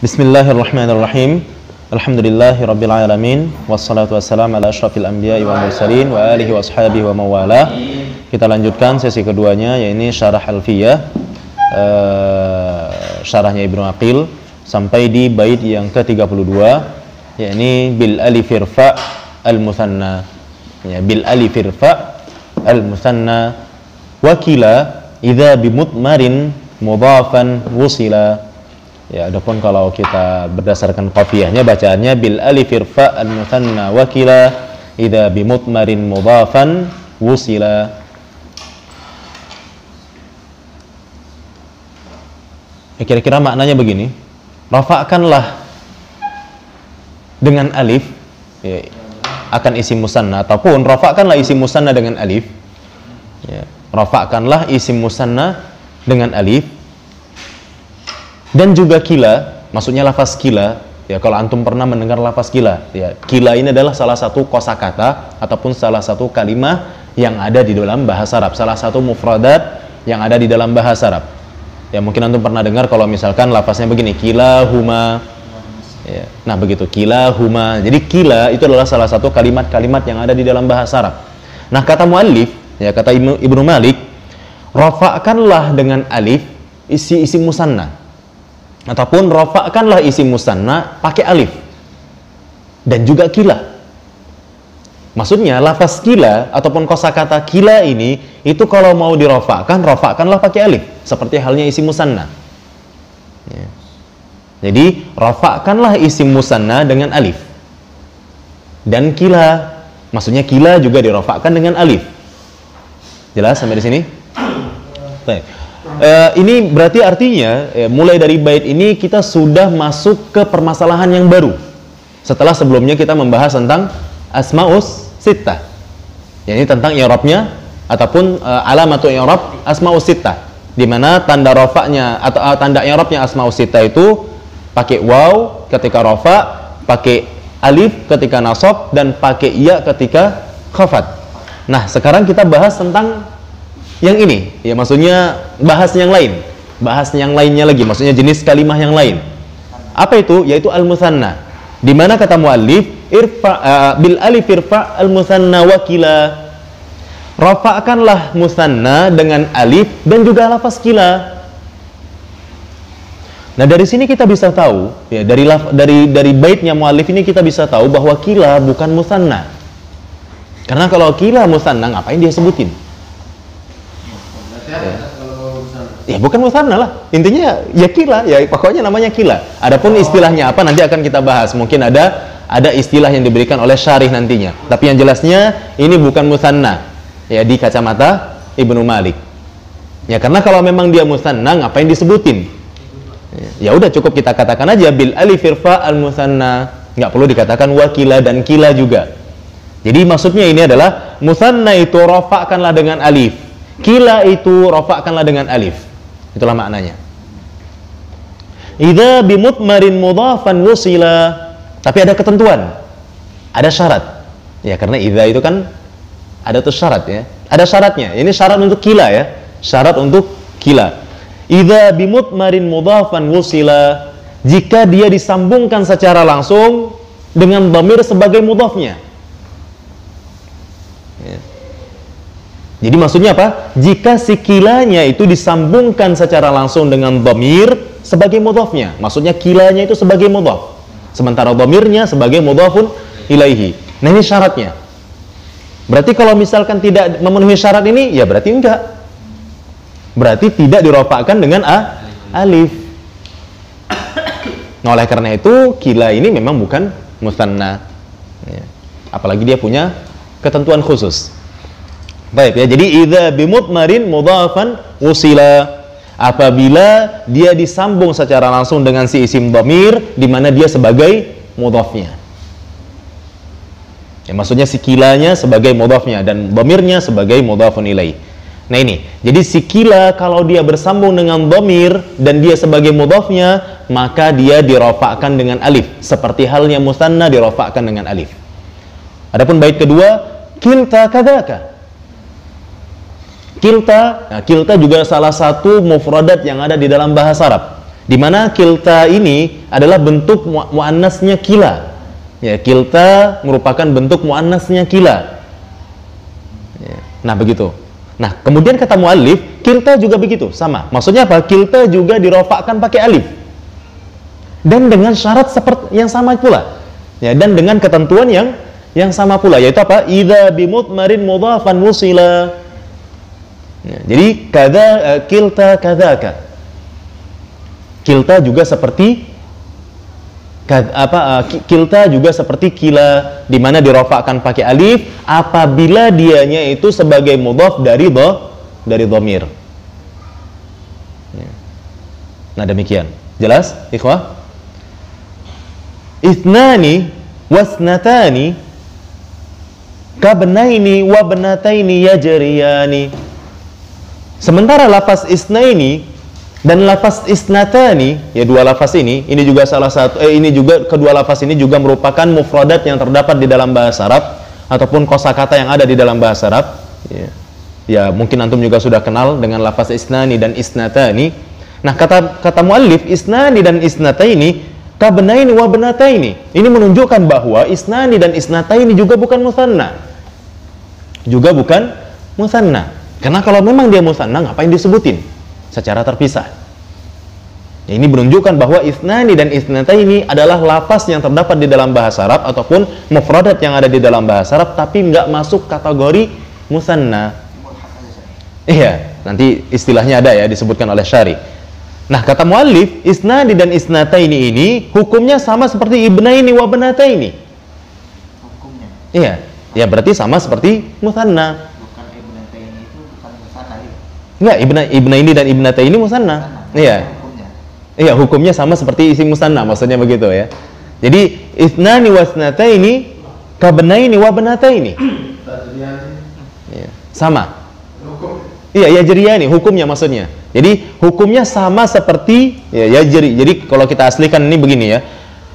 Bismillahirrahmanirrahim. Alhamdulillahirabbil alamin wassalatu wassalamu ala asyrafil anbiya'i wal mursalin wa alihi washabihi wa mawalah. Kita lanjutkan sesi keduanya, yaitu syarah Alfiyah, syarahnya Ibnu Aqil sampai di bait yang ke-32, yakni bil alif irfa al mutsanna. Ya, bil alif irfa al mutsanna wa kila idza bi mutmarin mudhafan wusila. Ya, adapun kalau kita berdasarkan qafiyahnya bacaannya bil alif irfa al mutsanna wa kila idza bi mutmarin mudhafan wusila. Kira-kira maknanya begini, rafa'kanlah dengan alif, ya, akan isim musanna, ataupun rafa'kanlah isim musanna dengan alif, ya, rafa'kanlah isim musanna dengan alif, dan juga kila, maksudnya lafaz kila, ya, kalau antum pernah mendengar lafaz kila, ya, kila ini adalah salah satu kosakata ataupun salah satu kalimah yang ada di dalam bahasa Arab, salah satu mufradat yang ada di dalam bahasa Arab. Ya, mungkin antum pernah dengar kalau misalkan lafaznya begini, kila huma. Ya, nah begitu, kila huma. Jadi kila itu adalah salah satu kalimat-kalimat yang ada di dalam bahasa Arab. Nah, kata muallif, ya, kata Ibnu Malik, rafa'kanlah dengan alif isi musanna, ataupun rafa'kanlah isi musanna pakai alif, dan juga kila. Maksudnya lafaz kila ataupun kosakata kila ini itu kalau mau dirafa'kan, rafa'kanlah pakai alif, seperti halnya isim musanna. Ya. Jadi rafa'kanlah isim musanna dengan alif. Dan kila, maksudnya kila juga dirafa'kan dengan alif. Jelas sampai di sini? Baik. Ini berarti artinya mulai dari bait ini kita sudah masuk ke permasalahan yang baru. Setelah sebelumnya kita membahas tentang asmaus sittah, yakni tentang i'rabnya ataupun alamatu i'rab asmaus sittah, di mana tanda rafa'nya atau tanda i'rabnya asmaus sittah itu pakai waw ketika rafa', pakai alif ketika nasab, dan pakai ya ketika khafat. Nah, sekarang kita bahas tentang yang ini, ya, maksudnya bahas yang lain, bahas yang lainnya lagi, maksudnya jenis kalimah yang lain. Apa itu? Yaitu al-mutsanna, di mana kata muallif bil alif irfa al-mutsanna wa kila, rafa'kanlah musanna dengan alif dan juga lafaz kila. Nah, dari sini kita bisa tahu, ya, dari baitnya muallif ini kita bisa tahu bahwa kila bukan musanna. Karena kalau kila musanna, ngapain dia sebutin? Ya, bukan musanna lah. Intinya ya kila, ya pokoknya namanya kila. Adapun istilahnya apa nanti akan kita bahas. Mungkin ada istilah yang diberikan oleh syarih nantinya. Tapi yang jelasnya ini bukan musanna, ya, di kacamata Ibnu Malik. Ya, karena kalau memang dia musanna, ngapain disebutin? Ya udah, cukup kita katakan aja bil alif irfa al musanna, nggak perlu dikatakan wakila dan kila juga. Jadi maksudnya ini adalah musanna itu rafa'kanlah dengan alif, kila itu rafa'kanlah dengan alif. Itulah maknanya. Idza bi mutmarin mudhafan wusila, tapi ada ketentuan, ada syarat. Ya, karena idza itu kan ada tuh syarat, ya. Ada syaratnya. Ini syarat untuk kila, ya. Syarat untuk kila. Idza bi mutmarin mudhafan wusila, jika dia disambungkan secara langsung dengan dhamir sebagai mudhafnya. Ya. Jadi maksudnya apa? Jika si kilanya itu disambungkan secara langsung dengan dhamir sebagai mudhafnya, maksudnya kilanya itu sebagai mudhaf, sementara dhamirnya sebagai mudhafun ilaihi. Nah, ini syaratnya. Berarti kalau misalkan tidak memenuhi syarat ini, ya berarti enggak. Berarti tidak dirofakkan dengan alif. Nah, oleh karena itu kila ini memang bukan musanna, ya. Apalagi dia punya ketentuan khusus. Baik, ya. Jadi idza bimutmarin mudhafan usila, apabila dia disambung secara langsung dengan si isim dhamir di mana dia sebagai mudhafnya. Ya, maksudnya si kilanya sebagai mudhafnya dan dhamirnya sebagai mudhafun ilaih. Nah, ini. Jadi si kila kalau dia bersambung dengan dhamir dan dia sebagai mudhafnya, maka dia dirafa'kan dengan alif, seperti halnya musanna dirafa'kan dengan alif. Adapun bait kedua, kilta kadzaka. Kilta, nah, kilta juga salah satu mufradat yang ada di dalam bahasa Arab, Di mana kilta ini adalah bentuk muannasnya kila. Ya, kilta merupakan bentuk muannasnya kila. Ya, nah begitu. Nah, kemudian kata muallif, kilta juga begitu, sama. Maksudnya apa? Kilta juga dirofakkan pakai alif. Dan dengan syarat seperti yang sama pula. Ya, dan dengan ketentuan yang sama pula, yaitu apa? Idza bimudmarin mudhafan wusila. Ya, jadi kilta kadzaka. Kilta juga seperti kilta juga seperti kila, di mana dirofakkan pakai alif apabila dianya itu sebagai mudhaf dari dhamir. Ya. Nah demikian, jelas, ikhwah? Ithnani wasnatani kabnaini wa bnataini yajriyani. Sementara lafaz isnaini dan lafaz isnatani, ya dua lafaz ini juga salah satu ini juga kedua lafaz ini juga merupakan mufradat yang terdapat di dalam bahasa Arab ataupun kosakata yang ada di dalam bahasa Arab. Ya, mungkin antum juga sudah kenal dengan lafaz isnani dan isnatani. Nah, kata muallif isnani dan isnataini kabnaini wa bnataini. Ini menunjukkan bahwa isnani dan isnataini juga bukan musanna. Juga bukan musanna. Karena kalau memang dia musanna, ngapain disebutin secara terpisah? Ya, ini menunjukkan bahwa isnani dan isnataini adalah lafaz yang terdapat di dalam bahasa Arab ataupun mufradat yang ada di dalam bahasa Arab, tapi nggak masuk kategori musanna. Iya, nanti istilahnya ada ya, disebutkan oleh Syari. Nah, kata muallif, isnani dan isnataini ini hukumnya sama seperti ibnaini wa bnataini. Hukumnya? Iya, ya berarti sama seperti musanna. Bukan ibnataini itu bukan musanna ya? Enggak, ibnaini dan ibnataini musanna. Iya. Hukumnya? Iya, hukumnya sama seperti isim musanna, maksudnya begitu ya. Jadi isnani wasnataini kabnaini wa bnataini. Iya, sama. Iya, yajriyani hukumnya maksudnya. Jadi hukumnya sama seperti ya yajri. Jadi kalau kita aslikan ini begini ya.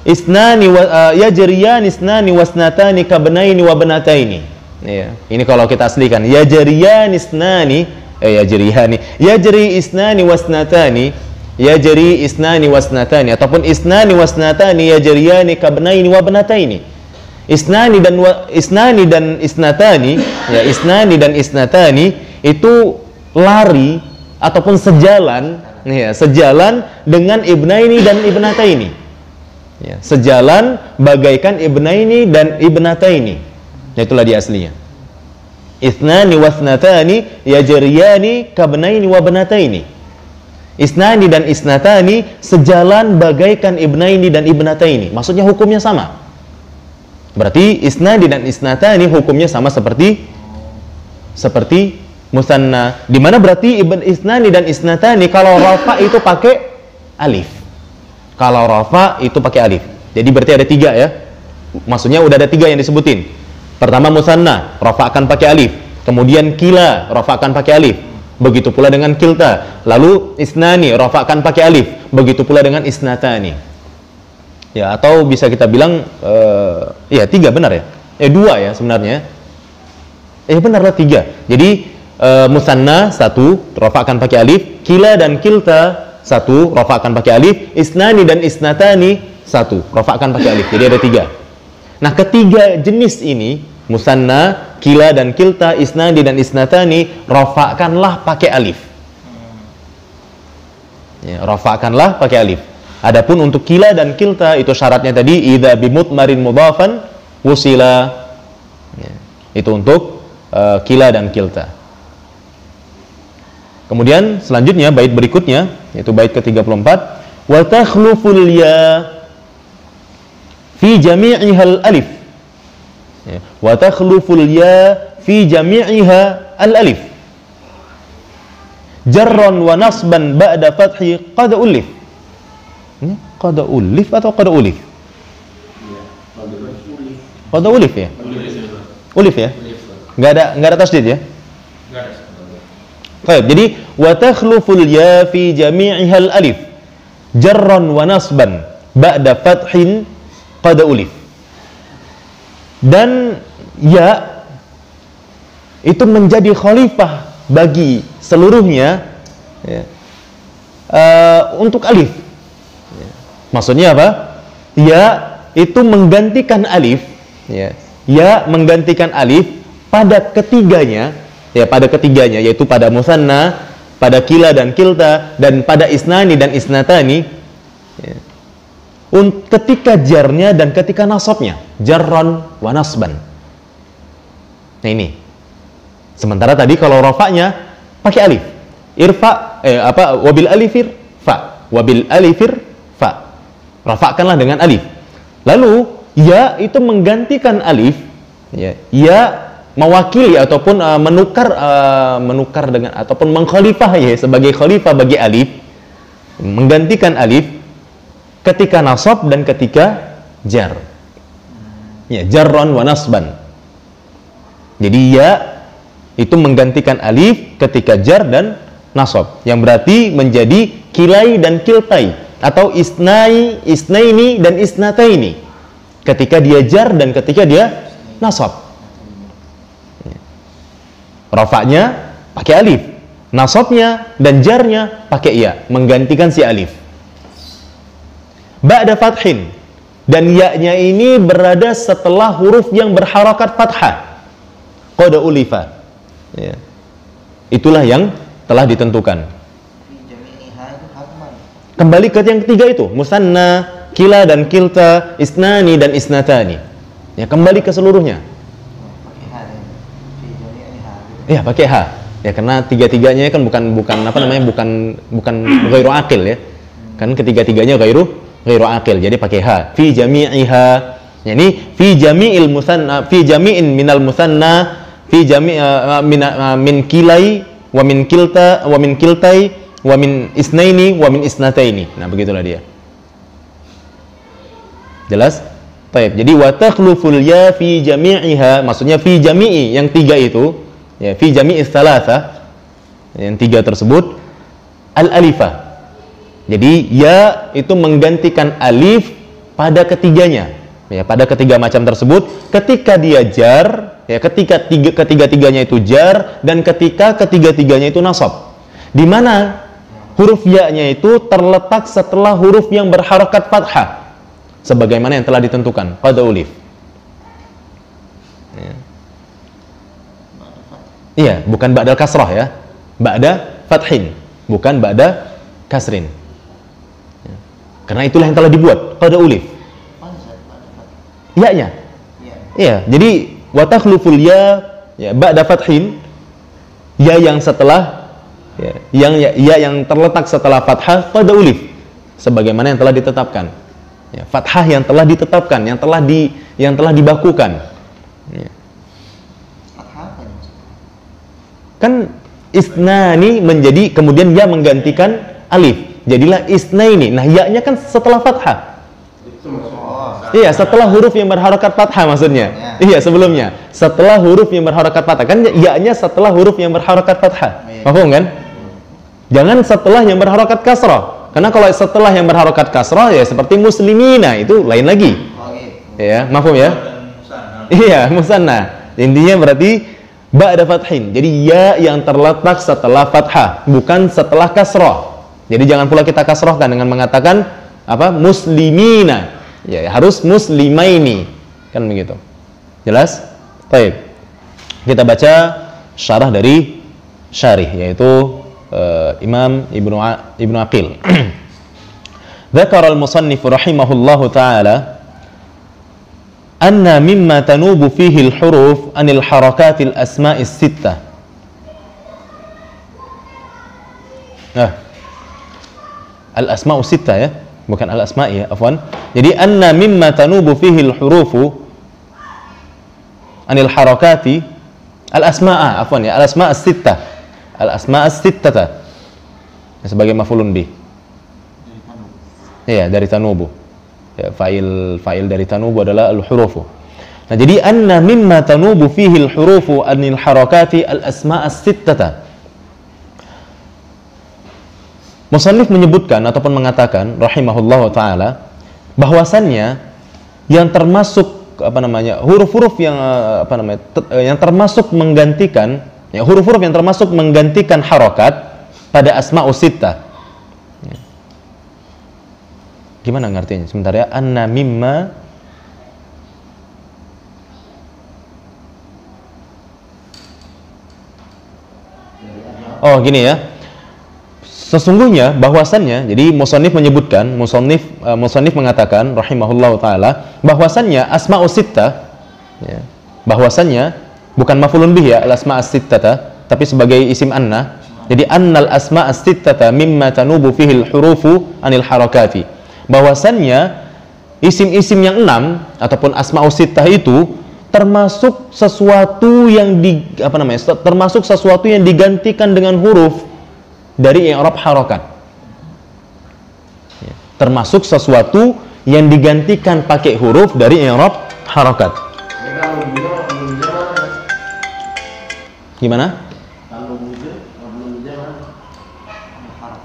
Isnani wa yajriyan isnani wasnatani kabnaini wa bnataini. Iya. Ini kalau kita aslikan yajriyan isnani yajriyani. Yajri isnani wasnatani, yajri isnani wasnatani ataupun isnani wasnatani yajriyani kabnaini wa bnataini. Isnani dan isnatani, ya isnani dan isnatani itu lari ataupun sejalan, ya, sejalan dengan ibnaini dan ibnataini. Ya, sejalan bagaikan ibnaini dan ibnataini. Ya, itulah dia aslinya. Isnani wasnatani yajriyani kabnaini wa bnataini. Isnani dan isnatani sejalan bagaikan ibnaini dan ibnataini. Maksudnya hukumnya sama. Berarti isnani dan isnatani hukumnya sama seperti musanna. Di mana berarti isnani dan isnatani kalau rafa itu pakai alif. Kalau rafa itu pakai alif. Jadi berarti ada 3 ya. Maksudnya udah ada 3 yang disebutin. Pertama musanna, rafa akan pakai alif. Kemudian kila, rafa akan pakai alif. Begitu pula dengan kilta. Lalu isnani, rafa akan pakai alif. Begitu pula dengan isnatani. Ya, atau bisa kita bilang ya 3 benar ya. 2 ya sebenarnya. Benarlah 3. Jadi musanna 1 rafa akan pakai alif, kila dan kilta 1 rafa akan pakai alif, isnani dan isnatani 1 rafa akan pakai alif. Jadi ada 3. Nah, ketiga jenis ini musanna, kila dan kilta, isnani dan isnatani rafa'kanlah pakai alif. Ya, rafa'kanlah pakai alif. Adapun untuk kila dan kilta itu syaratnya tadi idza bimudmarin mudhafan wusila. Ya, itu untuk kila dan kilta. Kemudian selanjutnya bait berikutnya yaitu bait ke-34, wa takhluful ya fi jami'iha al-alif. Ya, wa takhluful ya fi jami'iha al-alif. Jarran wa nasban ba'da fathi qad ulif. Qad ulif atau qad ulif? Qad ulif ya? Ulif ya? Enggak ada tasdid ya? Enggak ada. Baik, jadi wa takhluful ya fi jami'ihal alif jarran wa nasban ba'da fathin qad ulif. Dan ya itu menjadi khalifah bagi seluruhnya ya, untuk alif. Maksudnya apa? Ya itu menggantikan alif, ya. Ya menggantikan alif pada ketiganya, ya pada ketiganya, yaitu pada musanna, pada kila dan kilta, dan pada isnani dan isnatani, ya. Ketika jarnya dan ketika nasabnya, jarron wa nasban. Nah ini. Sementara tadi kalau rafa'nya pakai alif, irfa, wabil alifir fa, wabil alifir fa. Rafa'kanlah dengan alif. Lalu ya itu menggantikan alif, ya, ya mewakili ataupun menukar dengan ataupun mengkhalifah, ya, sebagai khalifah bagi alif, menggantikan alif ketika nasab dan ketika jar, ya, jarron wa nasban. Jadi ya itu menggantikan alif ketika jar dan nasab, yang berarti menjadi kilai dan kiltai, atau isnai, isnaini dan isnataini ketika dia jar dan ketika dia nasab. Rafa'nya pakai alif, nasabnya dan jarnya pakai ya, menggantikan si alif. Ba'da fathin, dan ya-nya ini berada setelah huruf yang berharakat fathah. Qad ulifa, ya. Itulah yang telah ditentukan. Kembali ke yang ketiga itu, musanna, kila dan kilta, isnani dan isnatani. Ya, kembali ke seluruhnya. Ya, pakai ha. Ya, karena tiga-tiganya kan bukan ghairu aqil, ya. Kan ketiga-tiganya ghairu aqil. Jadi pakai ha. Fi jami'iha. Ya, ini fi jami'il musanna, fi jami'in minal musanna, fi min kilai wa min kilta wa min kiltai wa min isnaini wa min isnataini. Nah, begitulah dia. Jelas? Baik. Jadi wa takhluful ya fi jami'iha, maksudnya fi jami'i yang tiga itu, ya, fi jami'i tsalatsa, yang tiga tersebut al alifah. Jadi ya itu menggantikan alif pada ketiganya, ya, pada ketiga macam tersebut ketika dia jar, ya, ketika ketiga-tiganya itu jar dan ketika ketiga-tiganya itu nasab. Di mana huruf ya-nya itu terletak setelah huruf yang berharakat fathah, sebagaimana yang telah ditentukan pada ulif. Ya. Iya, bukan ba'dal kasrah, ya. Ba'da fathin, bukan ba'da kasrin. Ya. Karena itulah yang telah dibuat pada ulif. Ya-nya. Iya, jadi wa takhluful ya, ya ba'da fathin, ya yang setelah, ya, yang terletak setelah fathah pada ulif, sebagaimana yang telah ditetapkan. Ya, fathah yang telah ditetapkan, yang telah dibakukan. Ya. Kan isnani menjadi kemudian ya menggantikan alif, jadilah isnaini. Nah, ya-nya kan setelah fathah. Iya, setelah huruf yang berharakat fathah maksudnya. Iya, sebelumnya. Setelah huruf yang berharakat fathah. Kan ya-nya setelah huruf yang berharakat fathah. Paham kan? Jangan setelah yang berharakat kasrah. Karena kalau setelah yang berharakat kasrah, ya seperti muslimina, itu lain lagi. Ya, mafhum ya? Iya, musanna. Intinya berarti ba'da fathin. Jadi ya yang terletak setelah fathah, bukan setelah kasrah. Jadi jangan pula kita kasrahkan dengan mengatakan apa? Muslimina. Ya, harus muslimaini. Kan begitu. Jelas? Baik. Kita baca syarah dari syarih, yaitu Imam Ibnu Aqil. Dzakara al-musannif rahimahullahu taala anna mimma tanubu fihi al-huruf anil harakatil asma'is sittah. Al-asma'us sittah, ya, bukan al-asma'i, ya, afwan. Jadi anna mimma tanubu fihi al-hurufu anil harakati al-asma'a, afwan, ya, al-asma'as sittah. Al-asma'as sittata sebagai maf'ulun bih. Iya, dari tanubu. Ya, fa'il dari tanubu adalah al-hurufu. Nah, jadi anna mimma tanubu fihi al-hurufu anil harakati al-asma'as sittata. Musannif menyebutkan ataupun mengatakan rahimahullahu taala bahwasannya yang termasuk huruf-huruf yang yang termasuk menggantikan, ya, huruf-huruf yang termasuk menggantikan harokat pada asma'us sittah. Gimana ngertinya? Sebentar ya. Anna mimma Oh, gini ya. Sesungguhnya bahwasannya, jadi musannif menyebutkan, musannif mengatakan rahimahullahu taala bahwasannya asma'us sittah ya, bahwasannya bukan maf'ulun bih ya, al-asma'us sittah, tapi sebagai isim anna. Jadi annal asma'us sittah mimma tanubu fihi al-hurufu anil harakati. Bahwasannya isim-isim yang 6 ataupun asma'us sittah itu termasuk sesuatu yang termasuk sesuatu yang digantikan dengan huruf dari i'rab harokat. Termasuk sesuatu yang digantikan pakai huruf dari i'rab harokat. Gimana?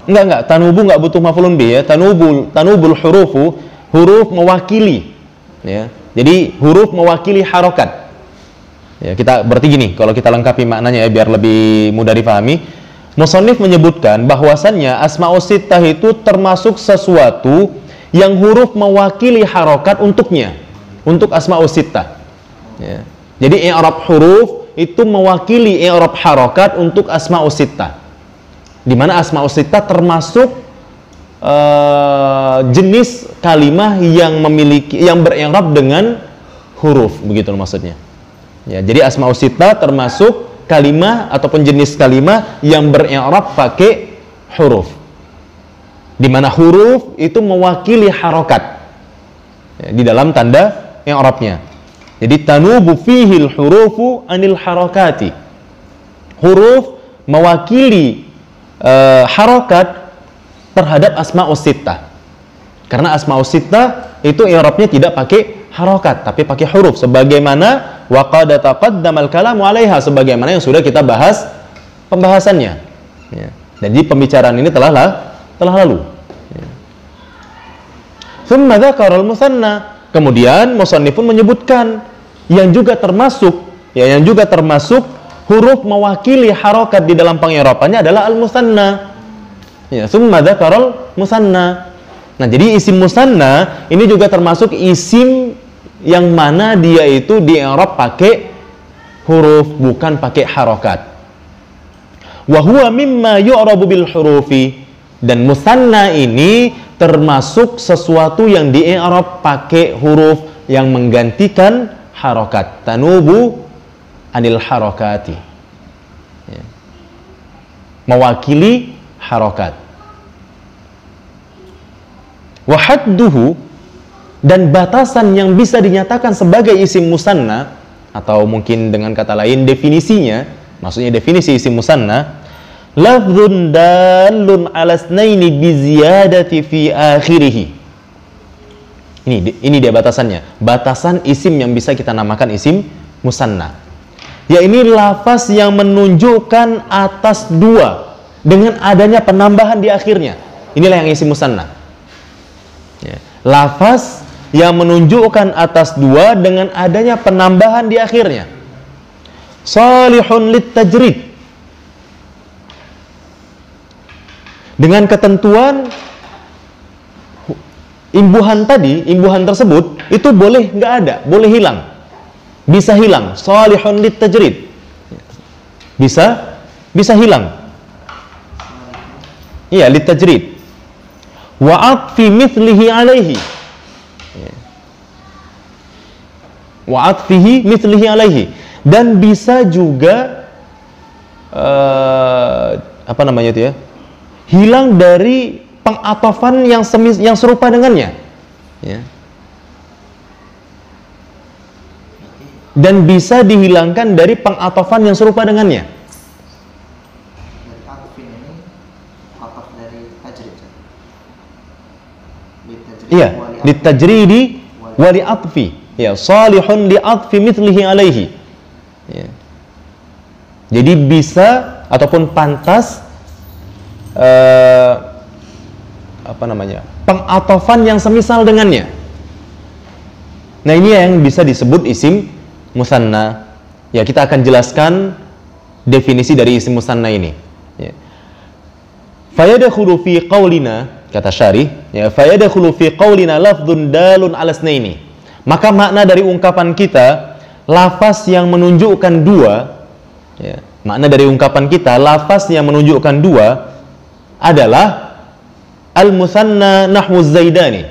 Enggak, tanubu enggak butuh maf'ulun bih ya. Tanubul hurufu, huruf mewakili ya. Jadi huruf mewakili harokat. Ya, kita berarti gini, kalau kita lengkapi maknanya ya biar lebih mudah dipahami. Musannif menyebutkan bahwasannya asma'us sittah itu termasuk sesuatu yang huruf mewakili harokat untuknya, untuk asma'us sittah. Ya. Jadi i'rab huruf itu mewakili i'rab harokat untuk asma'us sittah. Di mana asma'us sittah termasuk jenis kalimah yang beri'rab dengan huruf, begitu maksudnya. Ya, jadi asma'us sittah termasuk kalimah ataupun jenis kalimah yang beri'rab pakai huruf, di mana huruf itu mewakili harokat ya, di dalam tanda i'rabnya. Jadi tanubu fihil hurufu anil harakati, huruf mewakili harokat terhadap asma'us sittah, karena asma'us sittah itu i'rabnya tidak pakai harokat tapi pakai huruf, sebagaimana wa qad taqaddama al-kalamu 'alaiha, sebagaimana yang sudah kita bahas pembahasannya ya. Jadi pembicaraan ini telah lalu ya. Tsumma dzakara al-musanna, kemudian musannif pun menyebutkan yang juga termasuk huruf mewakili harokat di dalam pengirapannya adalah al-musanna ya. Tsumma dzakara al-musanna. Nah, jadi isim musanna ini juga termasuk isim yang mana dia itu di-i'rab pakai huruf, bukan pakai harokat. Wa huwa mimma yu'rabu bil hurufi, dan musanna ini termasuk sesuatu yang di-i'rab pakai huruf yang menggantikan harokat. Tanubu anil harokati ya. Mewakili harokat. Wa hadduhu, dan batasan yang bisa dinyatakan sebagai isim musanna, atau mungkin dengan kata lain definisinya, maksudnya definisi isim musanna, lafdzun dalun ala snaini bi ziyadati fi akhirih. Ini dia batasannya. Batasan isim yang bisa kita namakan isim musanna. Ya, ini lafaz yang menunjukkan atas dua dengan adanya penambahan di akhirnya. Inilah yang isim musanna. Ya. Lafaz yang menunjukkan atas dua dengan adanya penambahan di akhirnya. Salihun lit tajrid, dengan ketentuan imbuhan tersebut itu boleh nggak ada, boleh hilang, bisa hilang. Salihun lit tajrid, bisa hilang. Iya, lit tajrid. Wa atfi mithlihi alaihi, wa atfihi mithlihi alaihi, dan bisa juga hilang dari pengatofan yang serupa dengannya ya. Dan bisa dihilangkan dari pengatofan yang serupa dengannya. Iya, litajridi wa li atfi. Ya, salihun li atfi mithlihi alaihi. Ya. Jadi bisa ataupun pantas pengatofan yang semisal dengannya. Nah, ini yang bisa disebut isim musanna. Ya, kita akan jelaskan definisi dari isim musanna ini. Ya. Fayadkhulu fi qaulina, kata syarih, ya, fayadkhulu fi qaulina lafdzun dalun 'ala itsnaini. Maka makna dari ungkapan kita, lafaz yang menunjukkan dua, ya, makna dari ungkapan kita, lafaz yang menunjukkan dua adalah al-musanna nahwu zaidani.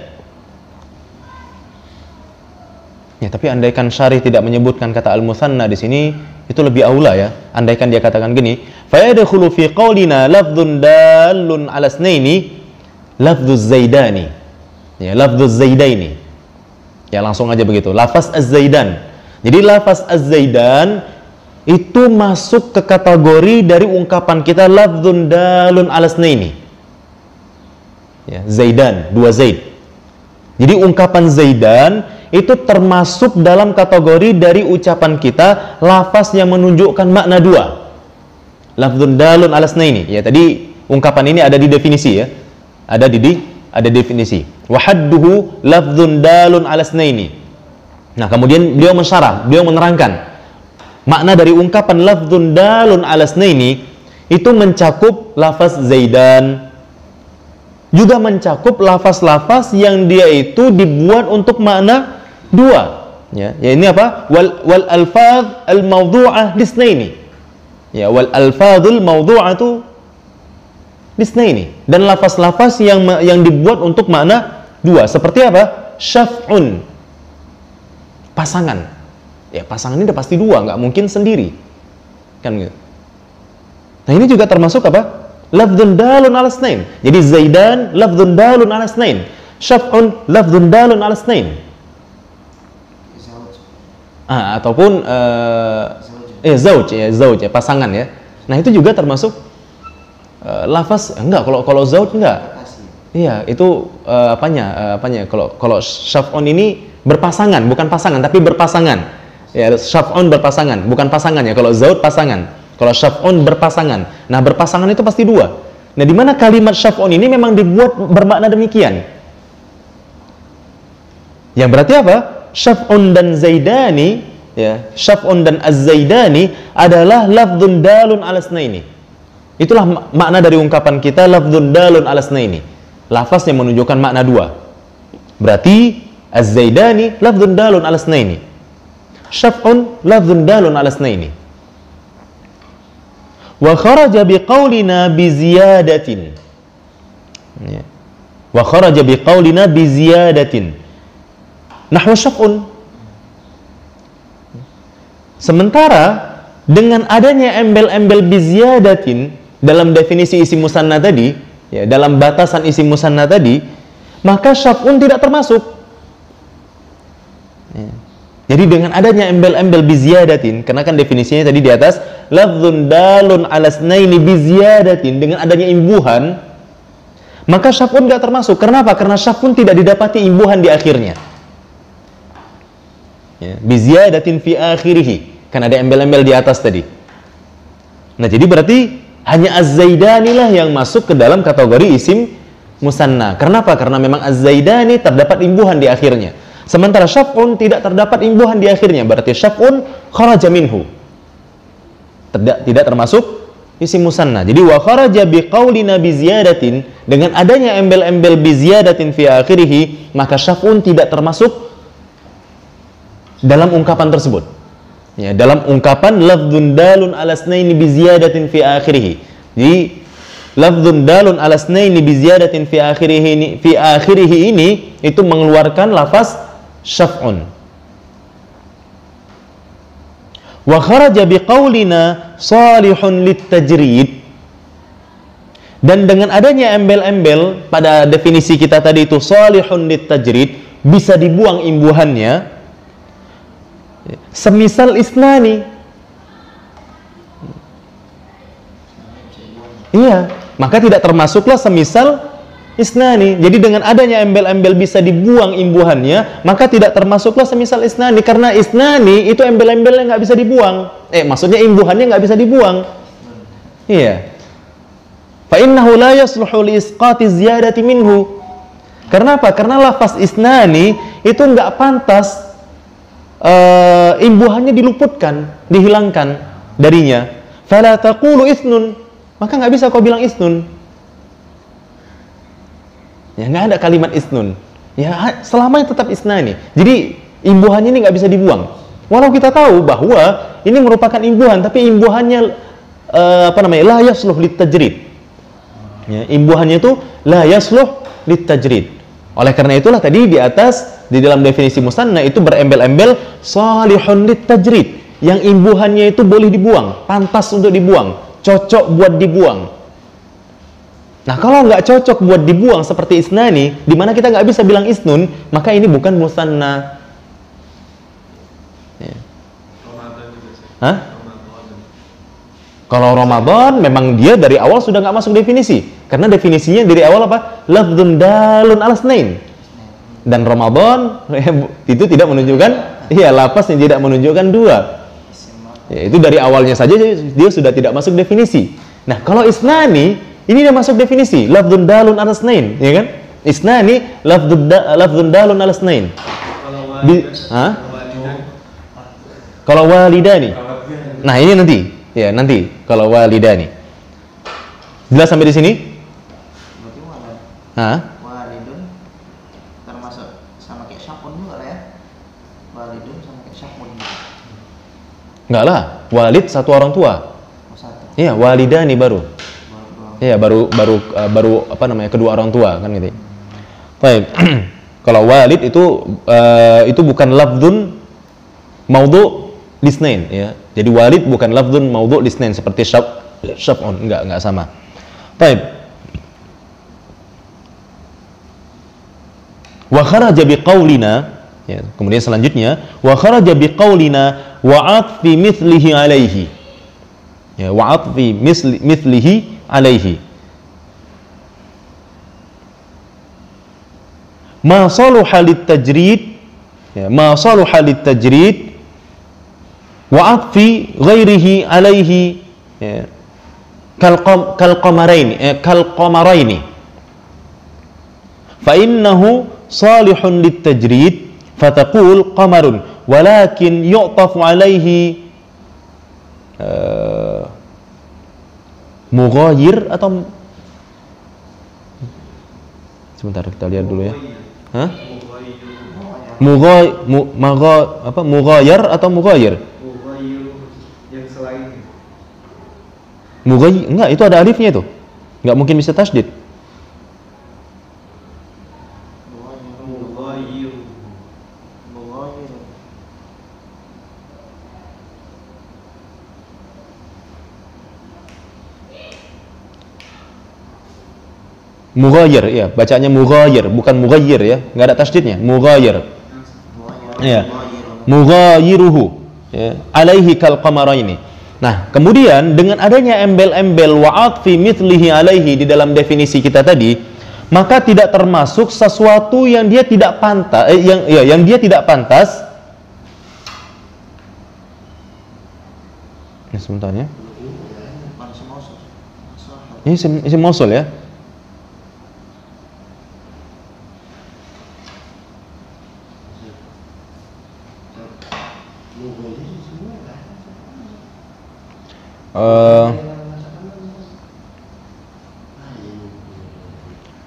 Ya, tapi andaikan syarih tidak menyebutkan kata al-musanna di sini, itu lebih aula ya. Andaikan dia katakan gini, fa yadkhulu fi qaulina lafdzun dalun 'ala itsnaini lafdzuz zaidani. Ya, lafdzuz zaidaini. Ya, langsung aja begitu. Lafaz az-zaidan. Jadi lafaz az-zaidan itu masuk ke kategori dari ungkapan kita lafdzun dalun 'ala itsnaini. Ya, zaidan, dua zaid. Jadi ungkapan zaidan itu termasuk dalam kategori dari ucapan kita lafaz yang menunjukkan makna dua. Lafdzun dalun 'ala itsnaini. Ya, tadi ungkapan ini ada di definisi ya. Ada definisi. Wa hadduhu lafdzun dalun 'ala itsnaini. Nah, kemudian beliau mensyarah, beliau menerangkan makna dari ungkapan lafdzun dalun 'ala itsnaini itu mencakup lafaz zaidan, juga mencakup lafaz-lafaz yang dia itu dibuat untuk makna dua, ya ini apa? Wal alfaz al mawdu'ah lisnaini. Ya, wal alfazul mawdu'atu lisnaini. Dan lafaz-lafaz yang dibuat untuk makna dua, seperti apa? Syaf'un, pasangan. Ya, pasangan ini udah pasti dua, nggak mungkin sendiri, kan gitu. Nah, ini juga termasuk apa? Lafdzun dalun 'ala itsnain. Jadi zaidan lafdzun dalun 'ala itsnain, syaf'un lafdzun dalun 'ala itsnain. Ataupun zauj ya, pasangan ya. Nah, itu juga termasuk lafaz enggak, kalau zauj enggak. Iya, itu apanya? Kalau syaf'un ini berpasangan, bukan pasangan tapi berpasangan. Ya, syaf'un berpasangan, bukan pasangan ya. Kalau zauj pasangan, kalau syaf'un berpasangan. Nah, berpasangan itu pasti dua. Nah, di mana kalimat syaf'un ini memang dibuat bermakna demikian. Yang berarti apa? Syaf'un dan zaidani, ya, syaf'un dan az-zaidani adalah lafdzun dalun 'ala itsnaini. Itulah makna dari ungkapan kita lafdzun dalun 'ala itsnaini. Lafaz yang menunjukkan makna dua. Berarti az-zaidani lafdzun dalun 'ala itsnaini. Syaf'un lafdzun dalun 'ala itsnaini. Wa kharaja biqaulina bi ziyadatin. Ya. Wa kharaja biqaulina bi ziyadatin. Nahwu syaf'un. Sementara dengan adanya embel-embel biziyadatin dalam definisi isim musanna tadi, ya, dalam batasan isim musanna tadi, maka syaf'un tidak termasuk. Ya. Jadi dengan adanya embel-embel biziyadatin, karena kan definisinya tadi di atas lafdzun dalun 'ala itsnaini biziyadatin, dengan adanya imbuhan, maka syaf'un tidak termasuk. Kenapa? Karena syaf'un tidak didapati imbuhan di akhirnya. Ya, biziyadatin fi akhirih, kan ada embel-embel di atas tadi. Nah, jadi berarti hanya az-zaidani lah yang masuk ke dalam kategori isim musanna. Kenapa? Karena memang az-zaidani terdapat imbuhan di akhirnya. Sementara syaf'un tidak terdapat imbuhan di akhirnya. Berarti syaf'un kharaja minhu, tidak termasuk isim musanna. Jadi wa kharaja biqaulina biziyadatin, dengan adanya embel-embel biziyadatin fi akhirih, maka syaf'un tidak termasuk dalam ungkapan tersebut. Ya, dalam ungkapan lafdzun dalun 'ala itsnaini bi ziyadatin fi akhirih. Jadi lafdzun dalun 'ala itsnaini bi ziyadatin fi akhirih ini itu mengeluarkan lafaz syaf'un. Wa kharaja biqaulina salihun litajrid. Dan dengan adanya embel-embel pada definisi kita tadi itu salihun litajrid, bisa dibuang imbuhannya. Semisal isnani, iya, maka tidak termasuklah semisal isnani. Jadi dengan adanya embel-embel bisa dibuang imbuhannya, maka tidak termasuklah semisal isnani, karena isnani itu embel-embelnya nggak bisa dibuang. Maksudnya imbuhannya nggak bisa dibuang. Iya. Fa innahu la yasluhu li isqati ziyadati minhu. Karena apa? Karena lafaz isnani itu nggak pantas imbuhannya diluputkan, dihilangkan darinya. Fala taqulu isnun, maka nggak bisa kau bilang isnun. Ya, nggak ada kalimat isnun. Ya, selamanya tetap isnani. Jadi imbuhannya ini nggak bisa dibuang. Walau kita tahu bahwa ini merupakan imbuhan, tapi imbuhannya la yasluh litajrid. Ya, imbuhannya itu la yasluh litajrid. Oleh karena itulah tadi di atas di dalam definisi musanna itu berembel-embel salihun litajrid, yang imbuhannya itu boleh dibuang, pantas untuk dibuang, cocok buat dibuang. Nah, kalau nggak cocok buat dibuang seperti isnani, di mana kita nggak bisa bilang isnun, maka ini bukan musanna. Ya. Hah? Kalau Ramadan memang dia dari awal sudah nggak masuk definisi, karena definisinya dari awal apa? Lafdzun dalun ala snain. Dan Ramadan itu tidak menunjukkan, lafaz yang tidak menunjukkan dua. Ya, itu dari awalnya saja dia sudah tidak masuk definisi. Nah, kalau isnani ini dia masuk definisi, lafdzun dalun ala snain, ya kan? Isnani lafdzun dalun ala snain. Kalau walidani. Nah, ini nanti. Ya, nanti kalau walidani. Jelas sampai di sini? Walidun termasuk sama kayak syakun juga lah ya. Walidun sama kayak syakun. Enggak lah, walid satu orang tua. Oh, satu. Iya, walidani baru. Iya, baru apa namanya? Kedua orang tua kan gitu. Baik. Kalau walid itu bukan lafdzun maudhu lisnain ya. Jadi walid bukan lafdzun maudhu lisnain seperti syaf'un, enggak sama. Baik. Wa kharaja biqaulina, ya, kemudian selanjutnya wa kharaja biqaulina wa atfi mithlihi alaihi. Ya, wa atfi mithlihi alaihi. Ma saluha litajrid, ya, ma saluha litajrid wa atfi ghairihi alaihi, ya, kal qamaraini fa innahu salihun litajrid fataqul qamarun walakin yu'tafu alaihi mughayir atau sebentar kita lihat dulu ya. Mughayir atau mughayir? Yang selain. Mughayir, enggak, itu ada alifnya itu. Enggak mungkin bisa tasydid. Mughayir, ya, bacanya mughayir, bukan mughayir ya, enggak ada tasydidnya, mughayir. Ya. Mughayiruhu, ya, alaihi kal qamaraini. Nah, kemudian dengan adanya embel-embel wa'at fi mithlihi alaihi di dalam definisi kita tadi, maka tidak termasuk sesuatu yang dia tidak pantas, yang dia tidak pantas. Ya, sebentar ya. Ini isim mausul ya.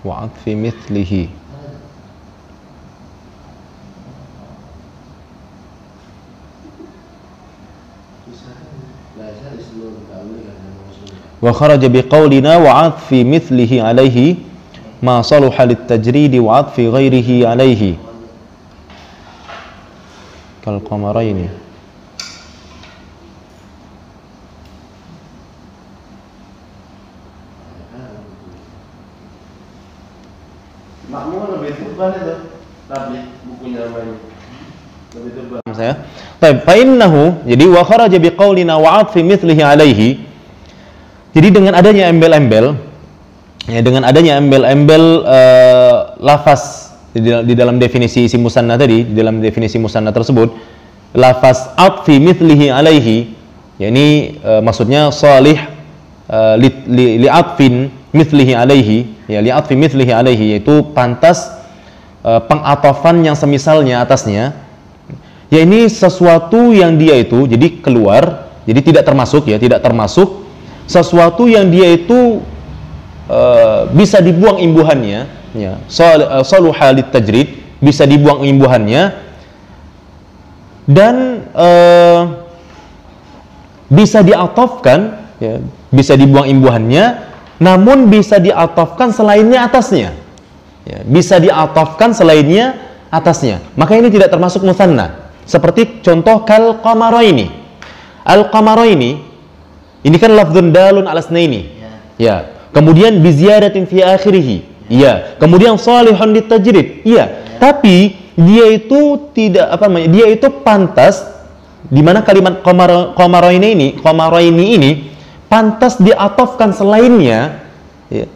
Wa'ad fi mithlihi. Wa kharaja biqaulina wa'ad fi mithlihi alaihi ma saluha litajridi wa'ad fi ghairihi alaihi kal qamaraini. Makmur lebih tebal itu, tapi bukunya namanya lebih tebal. Saya. Baik, fa innahu, jadi wa kharaja biqaulina wa'ad fi mithlihi alaihi. Jadi dengan adanya embel-embel, ya, dengan adanya embel-embel lafaz di dalam definisi isim musanna tadi, di dalam definisi musanna tersebut, lafaz atfi mithlihi alaihi, yakni maksudnya salih li atfin mithlihi alaihi, ya, li atfi mithlihi alaihi, yaitu pantas pengatofan yang semisalnya atasnya. Ya, ini sesuatu yang dia itu jadi keluar, jadi tidak termasuk, ya, tidak termasuk sesuatu yang dia itu bisa dibuang imbuhannya, ya, saluha litajrid, bisa dibuang imbuhannya, dan bisa diatofkan, ya, bisa dibuang imbuhannya, namun bisa diatofkan selainnya atasnya, ya, bisa diatofkan selainnya atasnya, maka ini tidak termasuk musanna. Seperti contoh kal qamaraini. Al qamaraini ini kan lafdzun dalun ala snaini, ya, kemudian bi ziyadatin fi akhirih, ya, kemudian salihun litajrid, ya, tapi dia itu tidak apa namanya, dia itu pantas, di mana kalimat qamaraini ini pantas diatofkan selainnya, ya,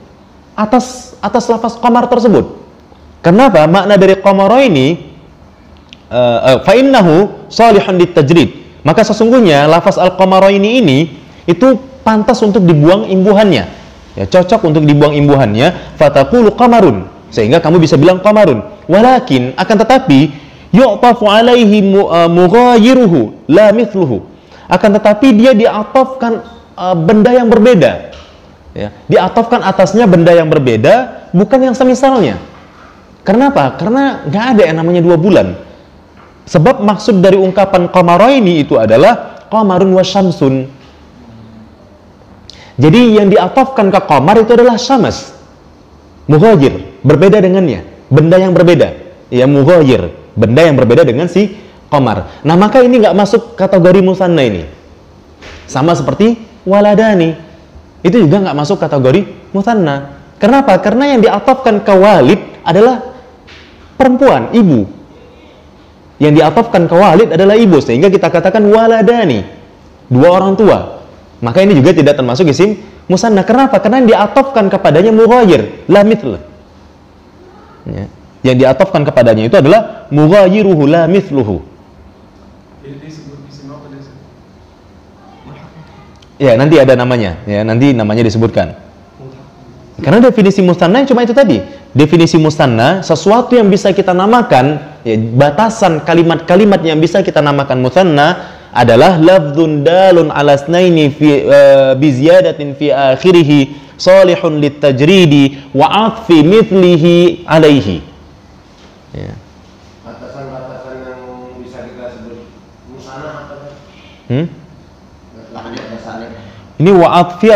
atas lafaz qamar tersebut. Kenapa? Makna dari qamaraini fa innahu salihun litajrid, maka sesungguhnya lafaz al-qamaraini ini itu pantas untuk dibuang imbuhannya, ya, cocok untuk dibuang imbuhannya, fataqulu qamarun, sehingga kamu bisa bilang qamarun. Walakin, akan tetapi, yu'tafu alaihi mughayiruhu la mithluhu, akan tetapi dia diatofkan benda yang berbeda, ya, diatofkan atasnya benda yang berbeda, bukan yang semisalnya. Kenapa? Karena nggak ada yang namanya 2 bulan. Sebab maksud dari ungkapan qamaraini itu adalah qamarun wa syamsun. Jadi yang diatofkan ke qamar itu adalah syams, mughayir, berbeda dengannya, benda yang berbeda, ya, mughayir, benda yang berbeda dengan si qamar. Nah, maka ini nggak masuk kategori musanna ini. Sama seperti waladani, itu juga nggak masuk kategori musanna. Kenapa? Karena yang diatofkan ke walid adalah perempuan, ibu. Yang diatofkan ke walid adalah ibu, sehingga kita katakan waladani, 2 orang tua. Maka ini juga tidak termasuk isim musanna. Kenapa? Karena yang diatofkan kepadanya mughayir, la mithl. Ya. Yang diatofkan kepadanya itu adalah mughayiruhu la mithluhu. Ya, nanti ada namanya, ya, nanti namanya disebutkan. Karena definisi musanna cuma itu tadi. Definisi musanna, sesuatu yang bisa kita namakan, ya, batasan kalimat-kalimat yang bisa kita namakan musanna adalah lafdzun dalun ala snaini fi bi ziyadatin fi akhirih salihun litajridi wa atfi mithlihi alaihi. Ya. Batasan-batasan yang bisa kita sebut musanna apa? Ini wa'atfi,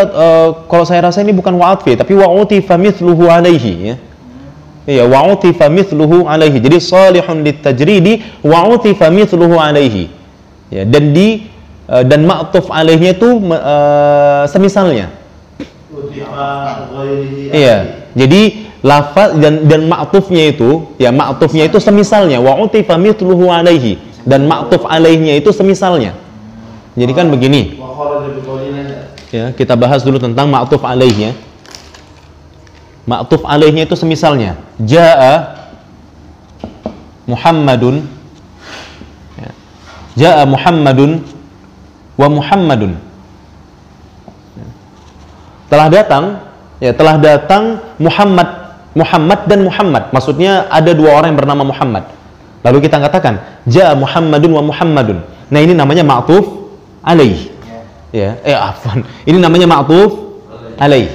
kalau saya rasa ini bukan wa'atfi, tapi wa'utifa mithluhu alaihi, ya. Iya, wa'utifa mithluhu alaihi. Jadi salihun litajridi wa'utifa mithluhu alaihi. Ya, dan ma'tuf alaihnya itu semisalnya. Iya. Jadi lafaz dan ma'tufnya itu, ya, ma'tufnya itu semisalnya, wa'utifa mithluhu alaihi, dan ma'tuf alaihnya itu semisalnya. Jadi kan begini. Ya, kita bahas dulu tentang ma'tuf alaihnya. Ma'tuf alaihnya itu semisalnya, Ja'a Muhammadun, ya, Ja'a Muhammadun wa Muhammadun. Ya. Telah datang Muhammad dan Muhammad. Maksudnya ada 2 orang yang bernama Muhammad. Lalu kita katakan Ja'a Muhammadun wa Muhammadun. Nah, ini namanya ma'tuf alaih. Ya, afwan. Ini namanya ma'tuf alaih.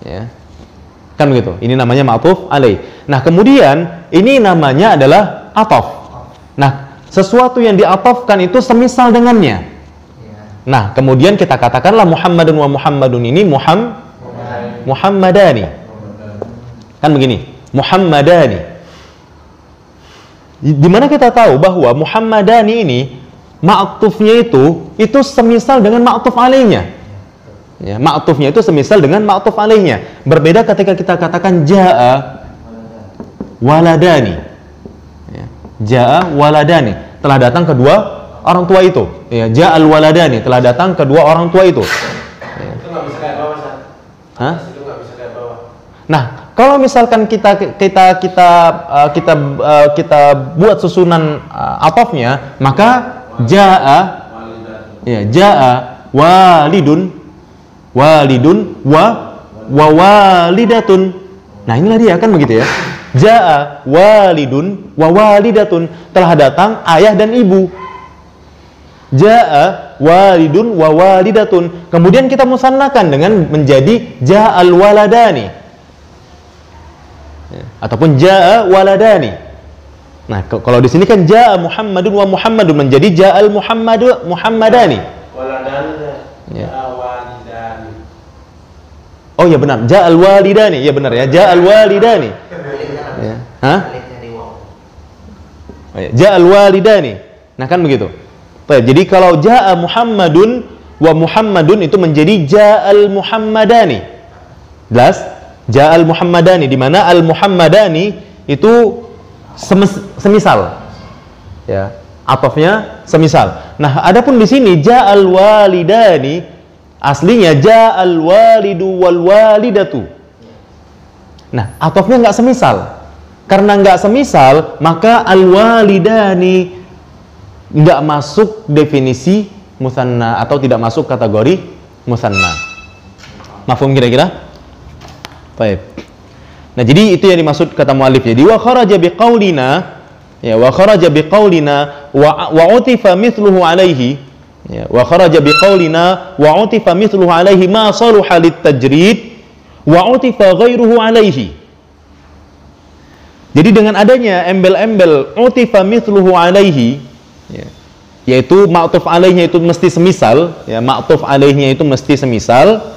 Ya. Kan begitu. Ini namanya ma'tuf alaih. Nah, kemudian ini namanya adalah ataf. Nah, sesuatu yang diatafkan itu semisal dengannya. Nah, kemudian kita katakanlah Muhammadun wa Muhammadun ini Muhammadani. Kan begini, Muhammadani. Di mana kita tahu bahwa Muhammadani ini ma'tufnya itu semisal dengan ma'tuf alaihnya. Ya, ma'tufnya itu semisal dengan ma'tuf alaihnya. Berbeda ketika kita katakan ja'a waladani. Ya, ja'a waladani, telah datang kedua orang tua itu. Ya, ja'al waladani, telah datang kedua orang tua itu. Ya. Itu nggak bisa kayak bawah, San. Hah? Itu nggak bisa kayak bawah. Nah, kalau misalkan kita buat susunan atofnya, maka ja'a, ya, ja'a walidun wa walidatun. Nah, inilah dia, kan begitu ya. Ja'a walidun wa walidatun, telah datang ayah dan ibu. Ja'a walidun wa walidatun. Kemudian kita musannakan dengan menjadi ja'al waladani. Ya. ataupun jaa waladani. Nah, kalau di sini kan jaa Muhammadun wa Muhammadun menjadi ja'al Muhammadani. Waladani. Ya. Walidani. Oh ya benar, ja'al walidani. Ya benar ya, ja'al walidani. Ya. Hah? Oh, ya. Ja'al walidani. Nah, kan begitu. Baik, jadi kalau ja'a Muhammadun wa Muhammadun itu menjadi ja'al Muhammadani. Jelas? Ja'al Muhammadani, di mana al Muhammadani itu semisal. Ya, atofnya semisal. Nah, adapun di sini ja'al walidani aslinya ja'al walidu wal walidatu. Nah, atofnya enggak semisal. Karena enggak semisal, maka al walidani nggak masuk definisi musanna atau tidak masuk kategori musanna. Mafhum kira-kira? Baik. Nah, jadi itu yang dimaksud kata muallif. Jadi wa kharaja biqaulina, ya, wa kharaja biqaulina wa utifa mithluhu alaihi, ya, wa kharaja biqaulina wa utifa mithluhu alaihi ma saluha litajrid wa utifa ghairuhu alaihi. Jadi dengan adanya embel-embel utifa mithluhu alaihi, ya, yaitu ma'tuf alaihnya itu mesti semisal, ya, ma'tuf alaihnya itu mesti semisal,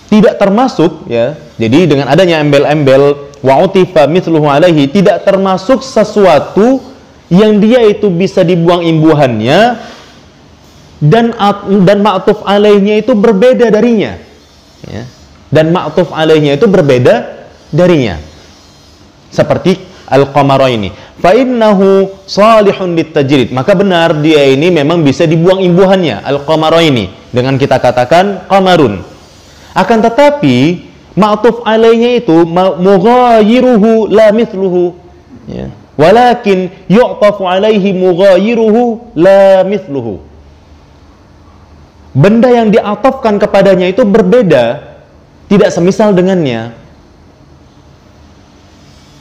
tidak termasuk, ya. Jadi dengan adanya embel-embel wa'utifa mithluhu alaihi tidak termasuk sesuatu yang dia itu bisa dibuang imbuhannya dan ma'tuf alaihnya itu berbeda darinya, ya. Dan ma'tuf alaihnya itu berbeda darinya. Seperti al-qamaraini, fa innahu salihun litajrid, maka benar dia ini memang bisa dibuang imbuhannya, al-qamaraini, dengan kita katakan qamarun. Akan tetapi ma'tuf alaihnya itu mughayiruhu la mithluhu, ya, walakin yu'tafu alaihi mughayiruhu la mithluhu. Benda yang diatofkan kepadanya itu berbeda, tidak semisal dengannya.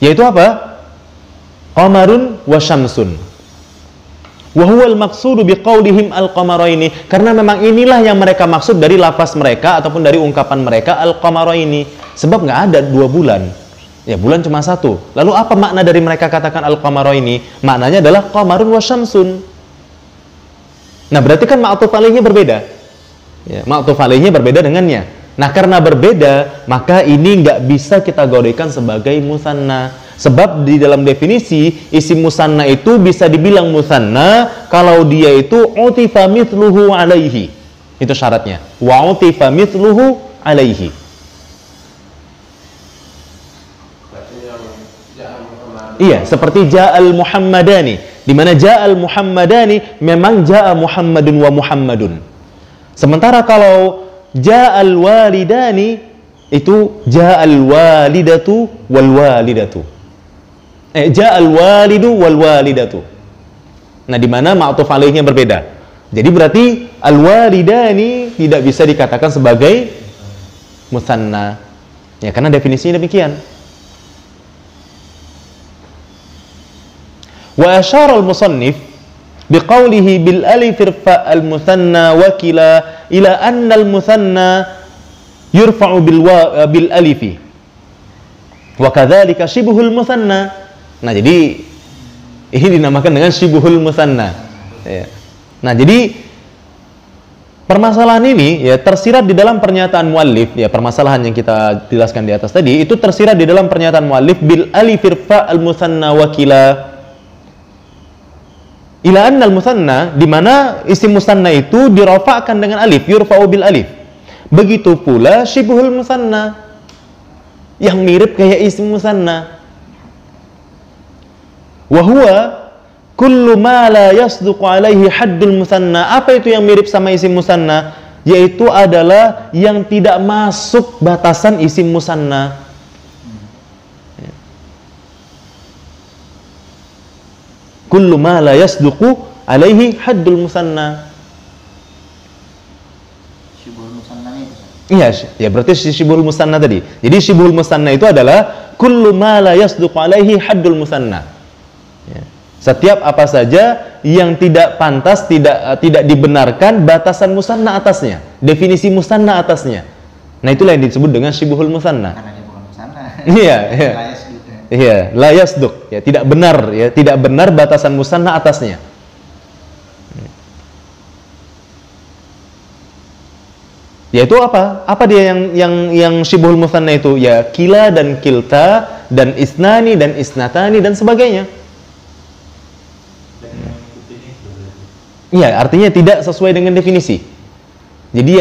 Yaitu apa? Qamarun wa syamsun. Wa huwal maqsudu biqaulihim al-qamaraini, karena memang inilah yang mereka maksud dari lafaz mereka ataupun dari ungkapan mereka al-qamaraini. Sebab nggak ada 2 bulan. Ya, bulan cuma 1. Lalu apa makna dari mereka katakan al-qamaraini? Maknanya adalah qamarun wa syamsun. Nah, berarti kan ma'tuf alaihnya berbeda. Ya, ma'tuf alaihnya berbeda dengannya. Nah, karena berbeda, maka ini nggak bisa kita kategorikan sebagai musanna. Sebab di dalam definisi isim musanna itu bisa dibilang musanna kalau dia itu utifa mithluhu alaihi. Itu syaratnya. Wa utifa mithluhu alaihi. Iya, seperti ja'al Muhammadani, di mana ja'al Muhammadani memang ja'a Muhammadun wa Muhammadun. Sementara kalau ja'al walidani itu ja'al walidatu wal walidatu. Ja'al walidu wal walidatu. Nah, di mana ma'tuf alaihnya berbeda. Jadi berarti al walidani tidak bisa dikatakan sebagai musanna. Ya, karena definisinya demikian. Wa asyara al-musannif biqaulihi bil alif irfa al-musanna wa kila ila anna al-musanna yurfa'u bil alifi. Wa kadzalika shibhul musanna. Nah, jadi ini dinamakan dengan syibhul musanna. Ya. Nah, jadi permasalahan ini ya tersirat di dalam pernyataan muallif, ya, permasalahan yang kita jelaskan di atas tadi itu tersirat di dalam pernyataan muallif bil alif irfa al musanna wa kila ila anna al musanna, di mana isim musanna itu dirafa'kan dengan alif, yurfa'u bil alif. Begitu pula syibhul musanna yang mirip kayak isim musanna. Wa huwa kullu ma la yasduqu alaihi haddul musanna. Apa itu yang mirip sama isim musanna? Yaitu adalah yang tidak masuk batasan isim musanna. Kullu ma la yasduqu alaihi haddul musanna. Syibhul musanna itu. Iya, ya berarti syibhul musanna tadi. Jadi syibhul musanna itu adalah kullu ma la yasduqu alaihi haddul musanna. Ya. Setiap apa saja yang tidak pantas, tidak dibenarkan batasan musanna atasnya, definisi musanna atasnya. Nah, itulah yang disebut dengan syibhul musanna. Karena dia bukan musanna. Iya, iya. Layas gitu. Iya, la yasduq, ya, tidak benar, ya, tidak benar batasan musanna atasnya. Yaitu apa? Apa dia yang syibhul musanna itu? Ya, kila dan kilta dan isnani dan isnatani dan sebagainya. Iya, artinya tidak sesuai dengan definisi. Jadi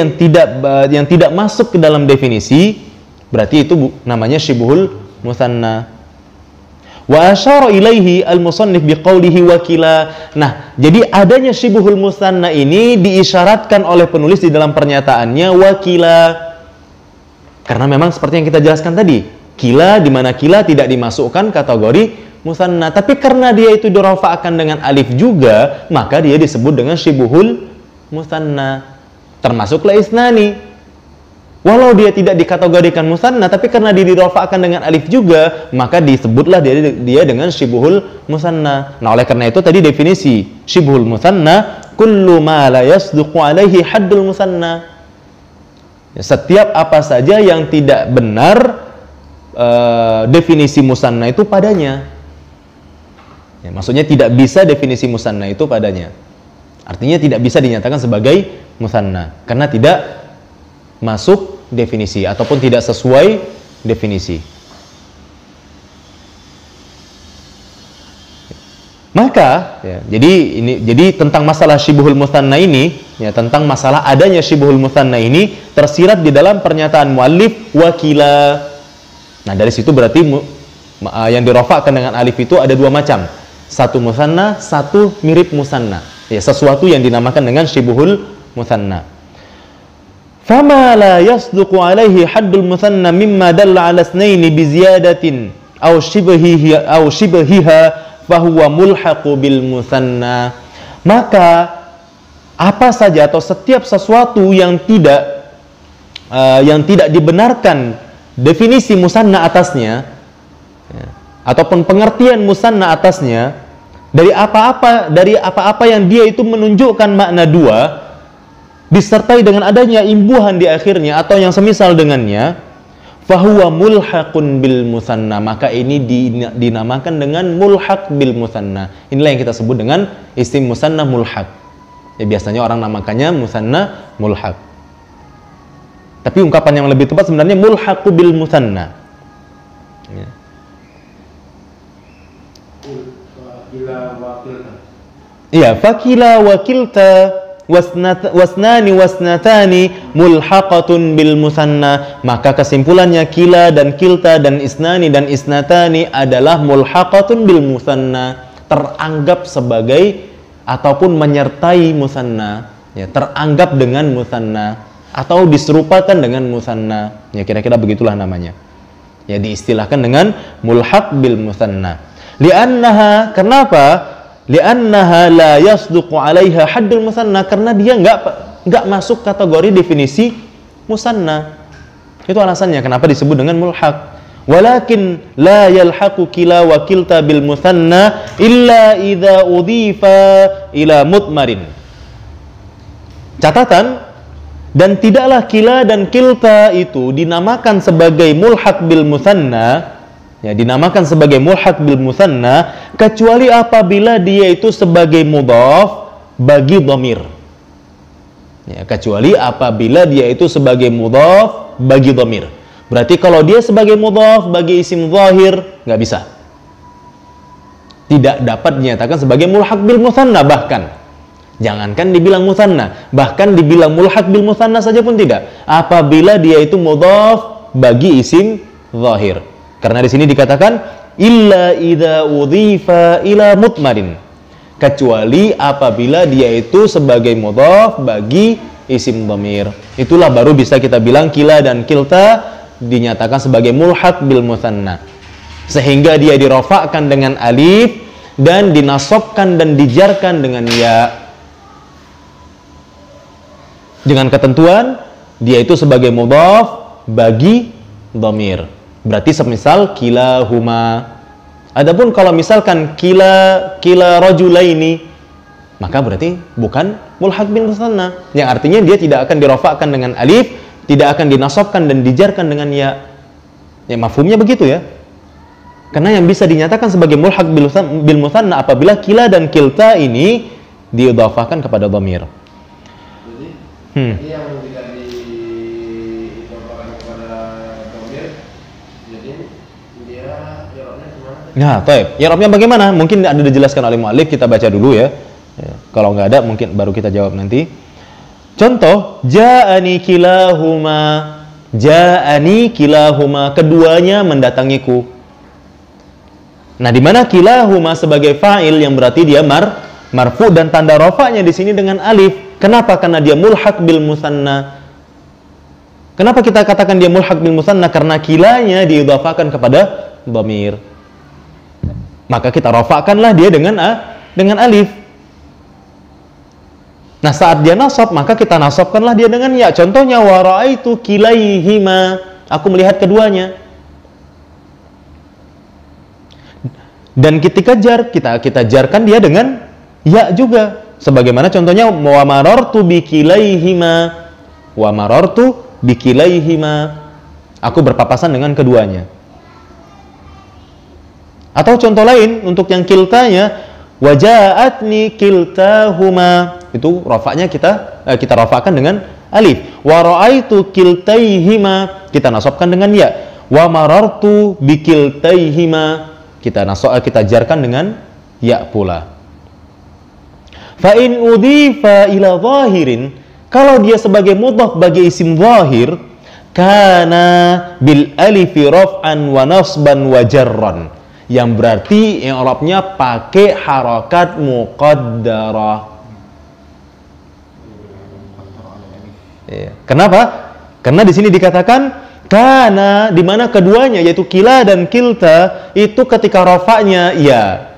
yang tidak masuk ke dalam definisi berarti itu namanya syibhul musanna. Wa asyara ilaihi al-musannif biqaulihi wa kila. Nah, jadi adanya syibhul musanna ini diisyaratkan oleh penulis di dalam pernyataannya wa kila. Karena memang seperti yang kita jelaskan tadi, kila di mana kila tidak dimasukkan kategori musanna, tapi karena dia itu dirafa'kan dengan alif juga, maka dia disebut dengan syibhul musanna. Termasuklah isnani. Walau dia tidak dikategorikan musanna, tapi karena dia dirafa'kan dengan alif juga, maka disebutlah dia dengan syibhul musanna. Nah, oleh karena itu tadi definisi syibhul musanna, kullu ma la yasduqu alaihi haddul musanna. Setiap apa saja yang tidak benar definisi musanna itu padanya. Ya, maksudnya tidak bisa definisi musanna itu padanya. Artinya tidak bisa dinyatakan sebagai musanna karena tidak masuk definisi ataupun tidak sesuai definisi. Maka ya, jadi tentang masalah syibhul musanna ini, ya, tentang masalah adanya syibhul musanna ini tersirat di dalam pernyataan muallif wakila. Nah, dari situ berarti yang dirafa'kan dengan alif itu ada dua macam. Satu musanna, satu mirip musanna. Ya, sesuatu yang dinamakan dengan syibhul musanna. فما لا يصدق عليه حد المثنى مما دل على اثنين بزيادة أو شبهها فهو ملحق بالمثنى. Maka apa saja atau setiap sesuatu yang tidak dibenarkan definisi musanna atasnya, ya, ataupun pengertian musanna atasnya dari apa-apa yang dia itu menunjukkan makna dua, disertai dengan adanya imbuhan di akhirnya atau yang semisal dengannya, fahuwa mulhaqun bil musanna, maka ini dinamakan dengan mulhaq bil musanna. Inilah yang kita sebut dengan isim musanna mulhaq. Ya, biasanya orang namakannya musanna mulhaq. Tapi ungkapan yang lebih tepat sebenarnya mulhaqu bil musanna. Ya. Iya, fakila wakilta wasnani wasnatani mulhaqatun bil musanna, maka kesimpulannya kila dan kilta dan isnani dan isnatani adalah mulhaqatun bil musanna, teranggap sebagai ataupun menyertai musanna, ya, teranggap dengan musanna atau diserupakan dengan musanna, ya, kira-kira begitulah namanya, ya, diistilahkan dengan mulhaq bil musanna. Li'annaha, kenapa? Li'annaha la yasduqu 'alaiha haddul musanna, karena dia enggak masuk kategori definisi musanna. Itu alasannya kenapa disebut dengan mulhaq. Walakin la yalhaqu kila wa kilta bil musanna illa idza udhifa ila mutmarin. Catatan, dan tidaklah kila dan kilta itu dinamakan sebagai mulhaq bil musanna, ya, dinamakan sebagai mulhaq bil musanna kecuali apabila dia itu sebagai mudhaf bagi dhamir. Ya, kecuali apabila dia itu sebagai mudhaf bagi dhamir. Berarti kalau dia sebagai mudhaf bagi isim zahir nggak bisa. Tidak dapat dinyatakan sebagai mulhaq bil musanna, bahkan jangankan dibilang musanna, bahkan dibilang mulhaq bil musanna saja pun tidak. Apabila dia itu mudhaf bagi isim zahir. Karena di sini dikatakan illa idza udhifa ila mutmarin, kecuali apabila dia itu sebagai mudhaf bagi isim dhamir. Itulah baru bisa kita bilang kila dan kilta dinyatakan sebagai mulhaq bil musanna, sehingga dia dirafa'kan dengan alif dan dinasabkan dan dijarkan dengan ya, dengan ketentuan dia itu sebagai mudhaf bagi dhamir. Berarti semisal kilahuma. Adapun kalau misalkan kila rajulaini, maka berarti bukan mulhaq bil musanna, yang artinya dia tidak akan dirafa'kan dengan alif tidak akan dinasabkan dan dijarkan dengan ya. Ya mafhumnya begitu ya. Karena yang bisa dinyatakan sebagai mulhaq bil mutsanna apabila kila dan kilta ini diidhafahkan kepada dhamir. Jadi yang tidak diidhafahkan kepada dhamir, jadi dia i'rabnya gimana? Nah, baik. I'rabnya bagaimana? Mungkin ada dijelaskan oleh muallif, kita baca dulu ya. Kalau nggak ada mungkin baru kita jawab nanti. Contoh, ja'ani kilahuma, keduanya mendatangiku. Nah, di mana kilahuma sebagai fa'il yang berarti dia marfu dan tanda rafa'nya di sini dengan alif. Kenapa? Karena dia mulhaq bil mutsanna. Kenapa kita katakan dia mulhaq bil mutsanna? Karena kilanya diidhafahkan kepada dhamir. Maka kita rafa'kanlah dia dengan alif. Nah, saat dia nasab, maka kita nasabkanlah dia dengan ya. Contohnya, wa ra'aitu kilaihima, aku melihat keduanya. Dan ketika jar, kita jarkan dia dengan ya juga. Sebagaimana contohnya, wa marartu bikilaihima, aku berpapasan dengan keduanya. Atau contoh lain, untuk yang kiltanya, waja'atni kiltahuma, itu rafa'nya kita rafa'kan dengan alif. Wa ra'aitu kiltaihima, kita nasabkan dengan ya. Wa marartu bikiltaihima, kita jarkan dengan ya pula. Fa in udhifa ila zahirin, kalau dia sebagai mudhaf bagi isim zahir, kana bil alifi raf'an wa nasban wa jarran, yang berarti i'rabnya pakai harakat muqaddarah. Kenapa? Karena di sini dikatakan kana, di mana keduanya yaitu kila dan kilta itu ketika rafa'nya ya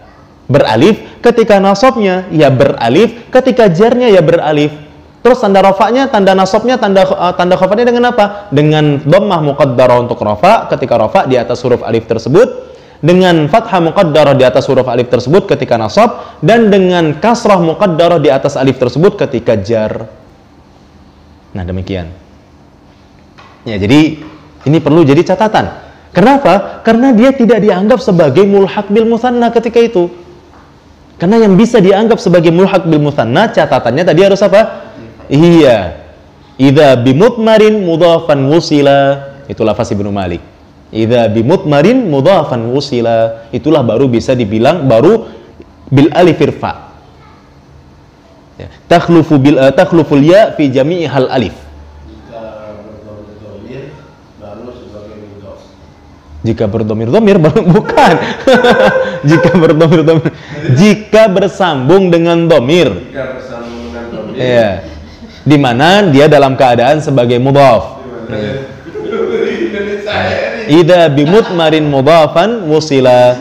beralif, ketika nasabnya ya beralif, ketika jarnya ya beralif. Terus tanda rafa'nya, tanda nasabnya, tanda khafadnya dengan apa? Dengan dhammah muqaddarah untuk rafa' ketika rafa' di atas huruf alif tersebut, dengan fathah muqaddarah di atas huruf alif tersebut ketika nasab, dan dengan kasrah muqaddarah di atas alif tersebut ketika jar. Nah, demikian. Ya, jadi ini perlu jadi catatan. Kenapa? Karena dia tidak dianggap sebagai mulhaq bil mutsanna ketika itu. Karena yang bisa dianggap sebagai mulhaq bil mutsanna, catatannya tadi harus apa? Iya. Idza bimutmarin mudhafan wusila, itu lafaz Ibnu Malik. Idza bimutmarin mudhafan wusila, itulah baru bisa dibilang baru bil alif irfa. Ya. Takhluful ya fi jami'i hal alif. Jika berdhamir baru bukan. Jika bersambung dengan dhamir. Ya. Di mana dia dalam keadaan sebagai mudhaf. Idza bimutmarin mudhafan wusila.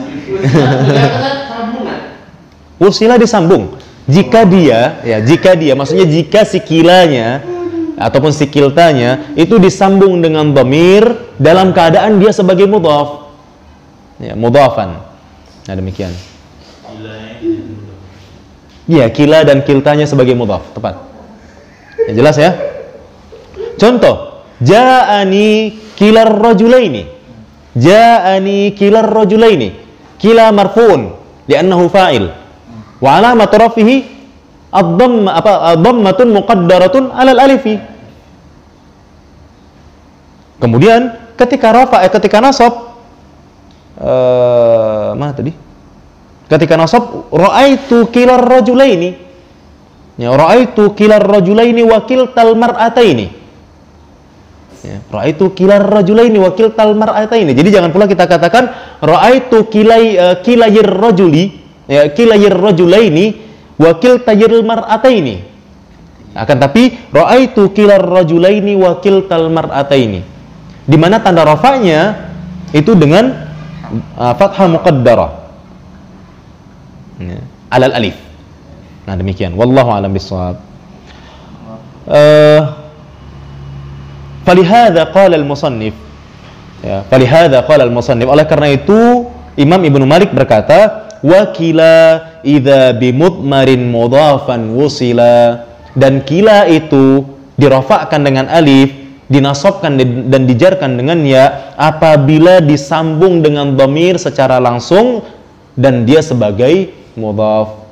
Wusila disambung. Jika dia, maksudnya jika si kilanya ataupun si kiltanya itu disambung dengan dhamir dalam keadaan dia sebagai mudhaf. Ya, mudhafan. Nah, demikian. Iya, kila dan kiltanya sebagai mudhaf, tepat. Ya, jelas ya? Contoh, ja'ani kilar rajulaini. Ja'ani kilar rajulaini. Kila marfu'un li'annahu fa'il. Wa alamatu rafihi ad-dhammatun muqaddaratun 'alal alifi. Kemudian ketika ketika nasab mana tadi? Ketika nasab ra'aitu kilar rajulaini. Ya, ra'aitu kilar rajulaini wa kiltal mar'ataini. Ya, ra'aitu kilar rajulaini wa kiltal mar'ataini. Jadi jangan pula kita katakan ra'aitu kilayir rajuli, ya, kilayir rajulaini wa kiltayil mar'ataini. Akan tapi ra'aitu kilar rajulaini wa kiltal mar'ataini, di mana tanda rafa'nya itu dengan fathah muqaddarah ya, alal alif. Nah, demikian. Wallahu a'lam bishawab. Falihadza qala al-musannif. Ya, falihadza qala al-musannif. Oleh karena itu Imam Ibnu Malik berkata, wa kila idza bimudmarin mudhafan wusila, dan kila itu dirafa'kan dengan alif dinasabkan dan dijarkan dengan ya apabila disambung dengan dhamir secara langsung dan dia sebagai mudhaf.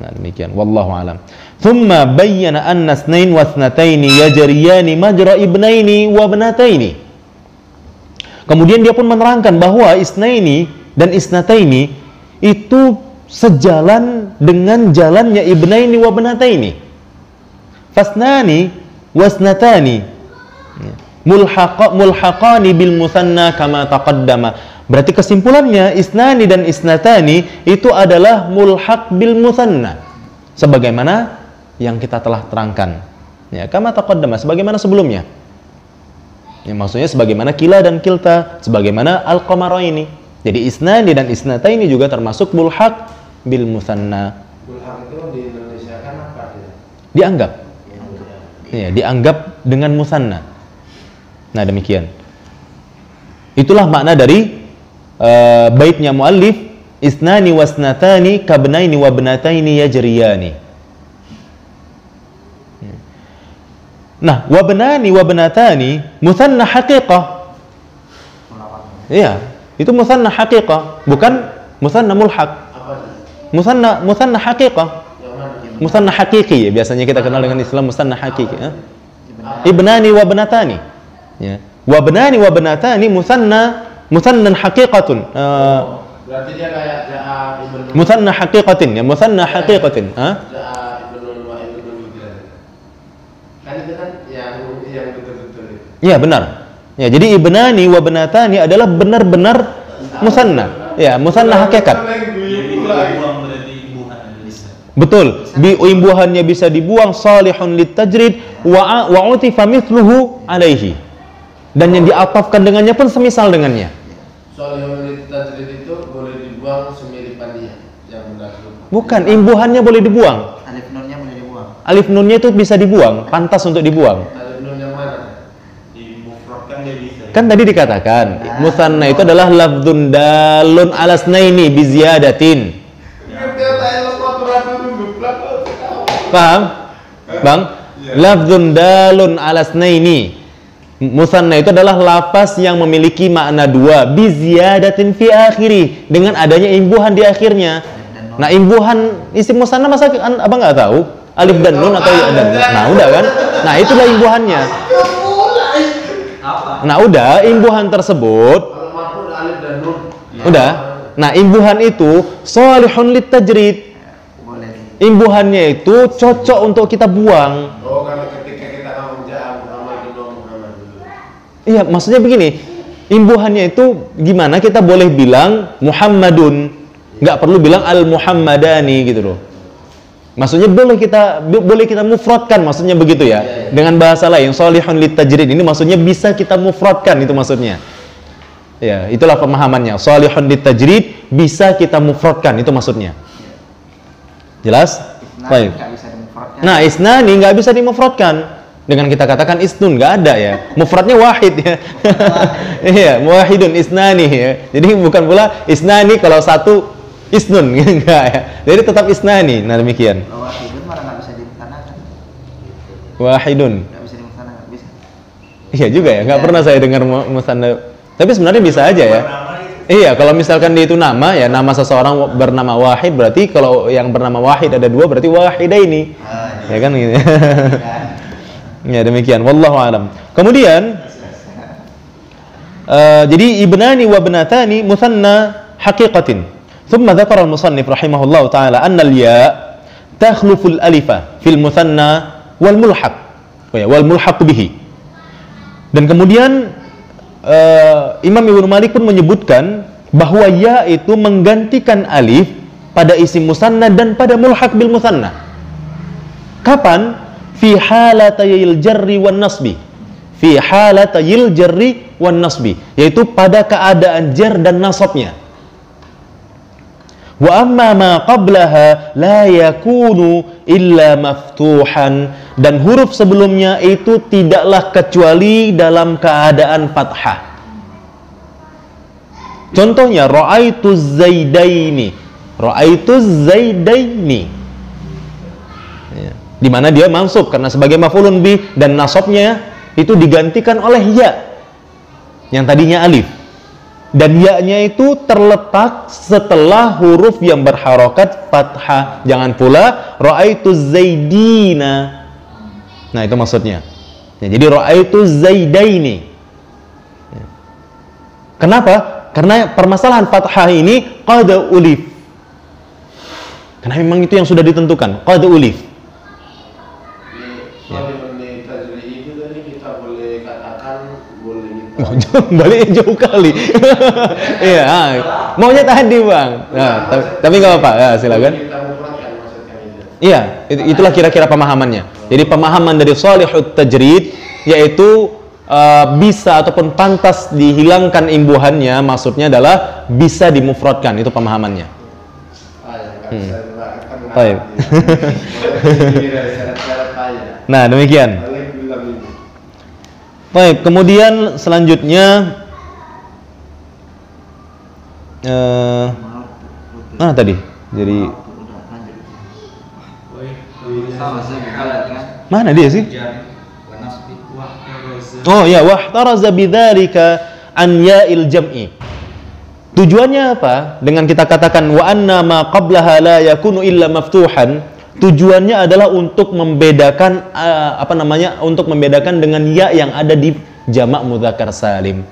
Nah, demikian wallahu alam. Thumma bayyana anna itsnain wa ithnataini yajriyani majra ibnaini wa ibnataini. Kemudian dia pun menerangkan bahwa isnaini dan isnataini itu sejalan dengan jalannya ibnaini wa ibnataini. Fasnani wasnatani mulhaqani bil musanna kama taqaddama. Berarti kesimpulannya isnani dan isnatani itu adalah mulhaq bil musanna sebagaimana yang kita telah terangkan. Ya, kama taqaddama sebagaimana sebelumnya. Ya, maksudnya sebagaimana kila dan kilta, sebagaimana al-qamaraini. Jadi isnani dan isnataini juga termasuk mulhaq bil musanna. Mulhaq itu di Indonesia kan apa ya? Dianggap. Ya, dianggap dengan musanna. Nah, demikian. Itulah makna dari baitnya muallif, isnani wasnatani kabnaini wa ibnataini yajriyani. Nah, wabnani wabnatani musanna haqiqah. Iya, itu musanna haqiqah, bukan musanna mulhaq. Musanna haqiqah. Musanna haqiqi, biasanya kita kenal dengan Islam musanna haqiqi. Ibnani wabnatani. Ya. Wabnani wabnatani musannan haqiqatun. Berarti dia kayak ja'a ibnu Musanna haqiqatin, ya musanna haqiqatin. ja'a ibnu wa ibnu gitu. Kan itu kan yang betul-betul itu. Iya, benar. Ya, jadi ibnani wa ibnatani adalah benar-benar musanna. Ya, musanna hakikat. Betul. Imbuhannya bisa dibuang, salihun litajrid wa utifa mithluhu alaihi. Dan yang diatafkan dengannya pun semisal dengannya. Salihun litajrid itu boleh dibuang semiripan dia yang benar. Bukan, imbuhannya boleh dibuang. Alif nunnya boleh dibuang. Alif nunnya itu bisa dibuang, pantas untuk dibuang. Alif nun yang mana? Dimufradkan dia bisa. Kan tadi dikatakan, musanna itu adalah lafdzun dalun ala snaini bi ziyadatin. Paham? Bang? Lafdzun dalun ala snaini. Musanna itu adalah lafaz yang memiliki makna dua, bi ziyadatin fi akhiri, dengan adanya imbuhan di akhirnya. Nah, imbuhan isim musanna masa Abang nggak tahu? Alif dan nun atau ya dan nun. Nah, udah kan? Nah, itulah imbuhannya. Nah, udah imbuhan tersebut. Udah. Nah, imbuhan itu shalihun litajrid. Imbuhannya itu cocok untuk kita buang. Oh, kalau ketika kita ngomong ja'a Muhammad dulu. Iya, maksudnya begini. Imbuhannya itu gimana kita boleh bilang Muhammadun, nggak perlu bilang al-Muhammadani gitu loh. Maksudnya boleh kita mufradkan, maksudnya begitu ya. Dengan bahasa lain, shalihun litajrid ini maksudnya bisa kita mufradkan, itu maksudnya. Ya, itulah pemahamannya. Shalihun litajrid bisa kita mufradkan, itu maksudnya. Jelas? Baik. Nah, isnani nggak bisa dimufradkan. Dengan kita katakan isnun, nggak ada ya. Mufradnya wahid ya. Iya, wahidun isnani ya. Jadi bukan pula isnani kalau satu isnun, enggak ya. Jadi tetap isnani. Nah, demikian. Wahidun malah nggak bisa dimusanakan. Wahidun. Nggak bisa dimusanakan, bisa. Iya juga ya. Nggak pernah saya dengar musanna. Tapi sebenarnya bisa aja ya. Iya, kalau misalkan dia itu nama ya, nama seseorang bernama Wahid, berarti kalau yang bernama Wahid ada dua, berarti Wahidaini. Ya kan gitu. Ya, demikian. Wallahu alam. Kemudian jadi ibnani wa ibnatani musanna haqiqatin. Thumma dzakara al-musannif rahimahullahu taala anna al-ya takhlufu al-alifa fil musanna wal mulhaq. Wal mulhaq bihi. Dan kemudian Imam Ibnu Malik pun menyebutkan bahwa ya itu menggantikan alif pada isim musanna dan pada mulhaq bil musanna. Kapan? Fi halatayil jarri wan nasbi. Fi halatayil jarri wan nasbi, yaitu pada keadaan jar dan nasabnya. Wa amma ma qablaha la yakunu illa maftuhan, dan huruf sebelumnya itu tidaklah kecuali dalam keadaan fathah. Contohnya ra'aitu zaidaini. Ra'aitu zaidaini. Ya. Di mana dia mansub karena sebagai maf'ulun bih dan nasabnya itu digantikan oleh ya yang tadinya alif. Dan ya-nya itu terletak setelah huruf yang berharokat fathah. Jangan pula ra'aitu zaidina. Nah, itu maksudnya. Ya, jadi ra'aitu zaidaini. Ya. Kenapa? Karena permasalahan fathah ini qad ulif. Karena memang itu yang sudah ditentukan, qad ulif. Di tajwid itu tadi kita boleh katakan Baliknya jauh kali. Iya, maunya tadi Bang. Nah, tapi nggak apa-apa. Ya, silakan. Iya, itulah kira-kira pemahamannya. Jadi pemahaman dari Shalihut Tajrid yaitu bisa ataupun pantas dihilangkan imbuhannya, maksudnya adalah bisa dimufradkan, itu pemahamannya. Baik. Nah, demikian. Baik, kemudian selanjutnya mana tadi? Jadi mana dia sih? Oh ya, wahtaraza bidzalika an ya'il jam'i. Tujuannya apa? Dengan kita katakan wa anna ma qablaha la yakunu illa maftuhan, tujuannya adalah untuk membedakan untuk membedakan dengan ya yang ada di jamak mudzakkar salim.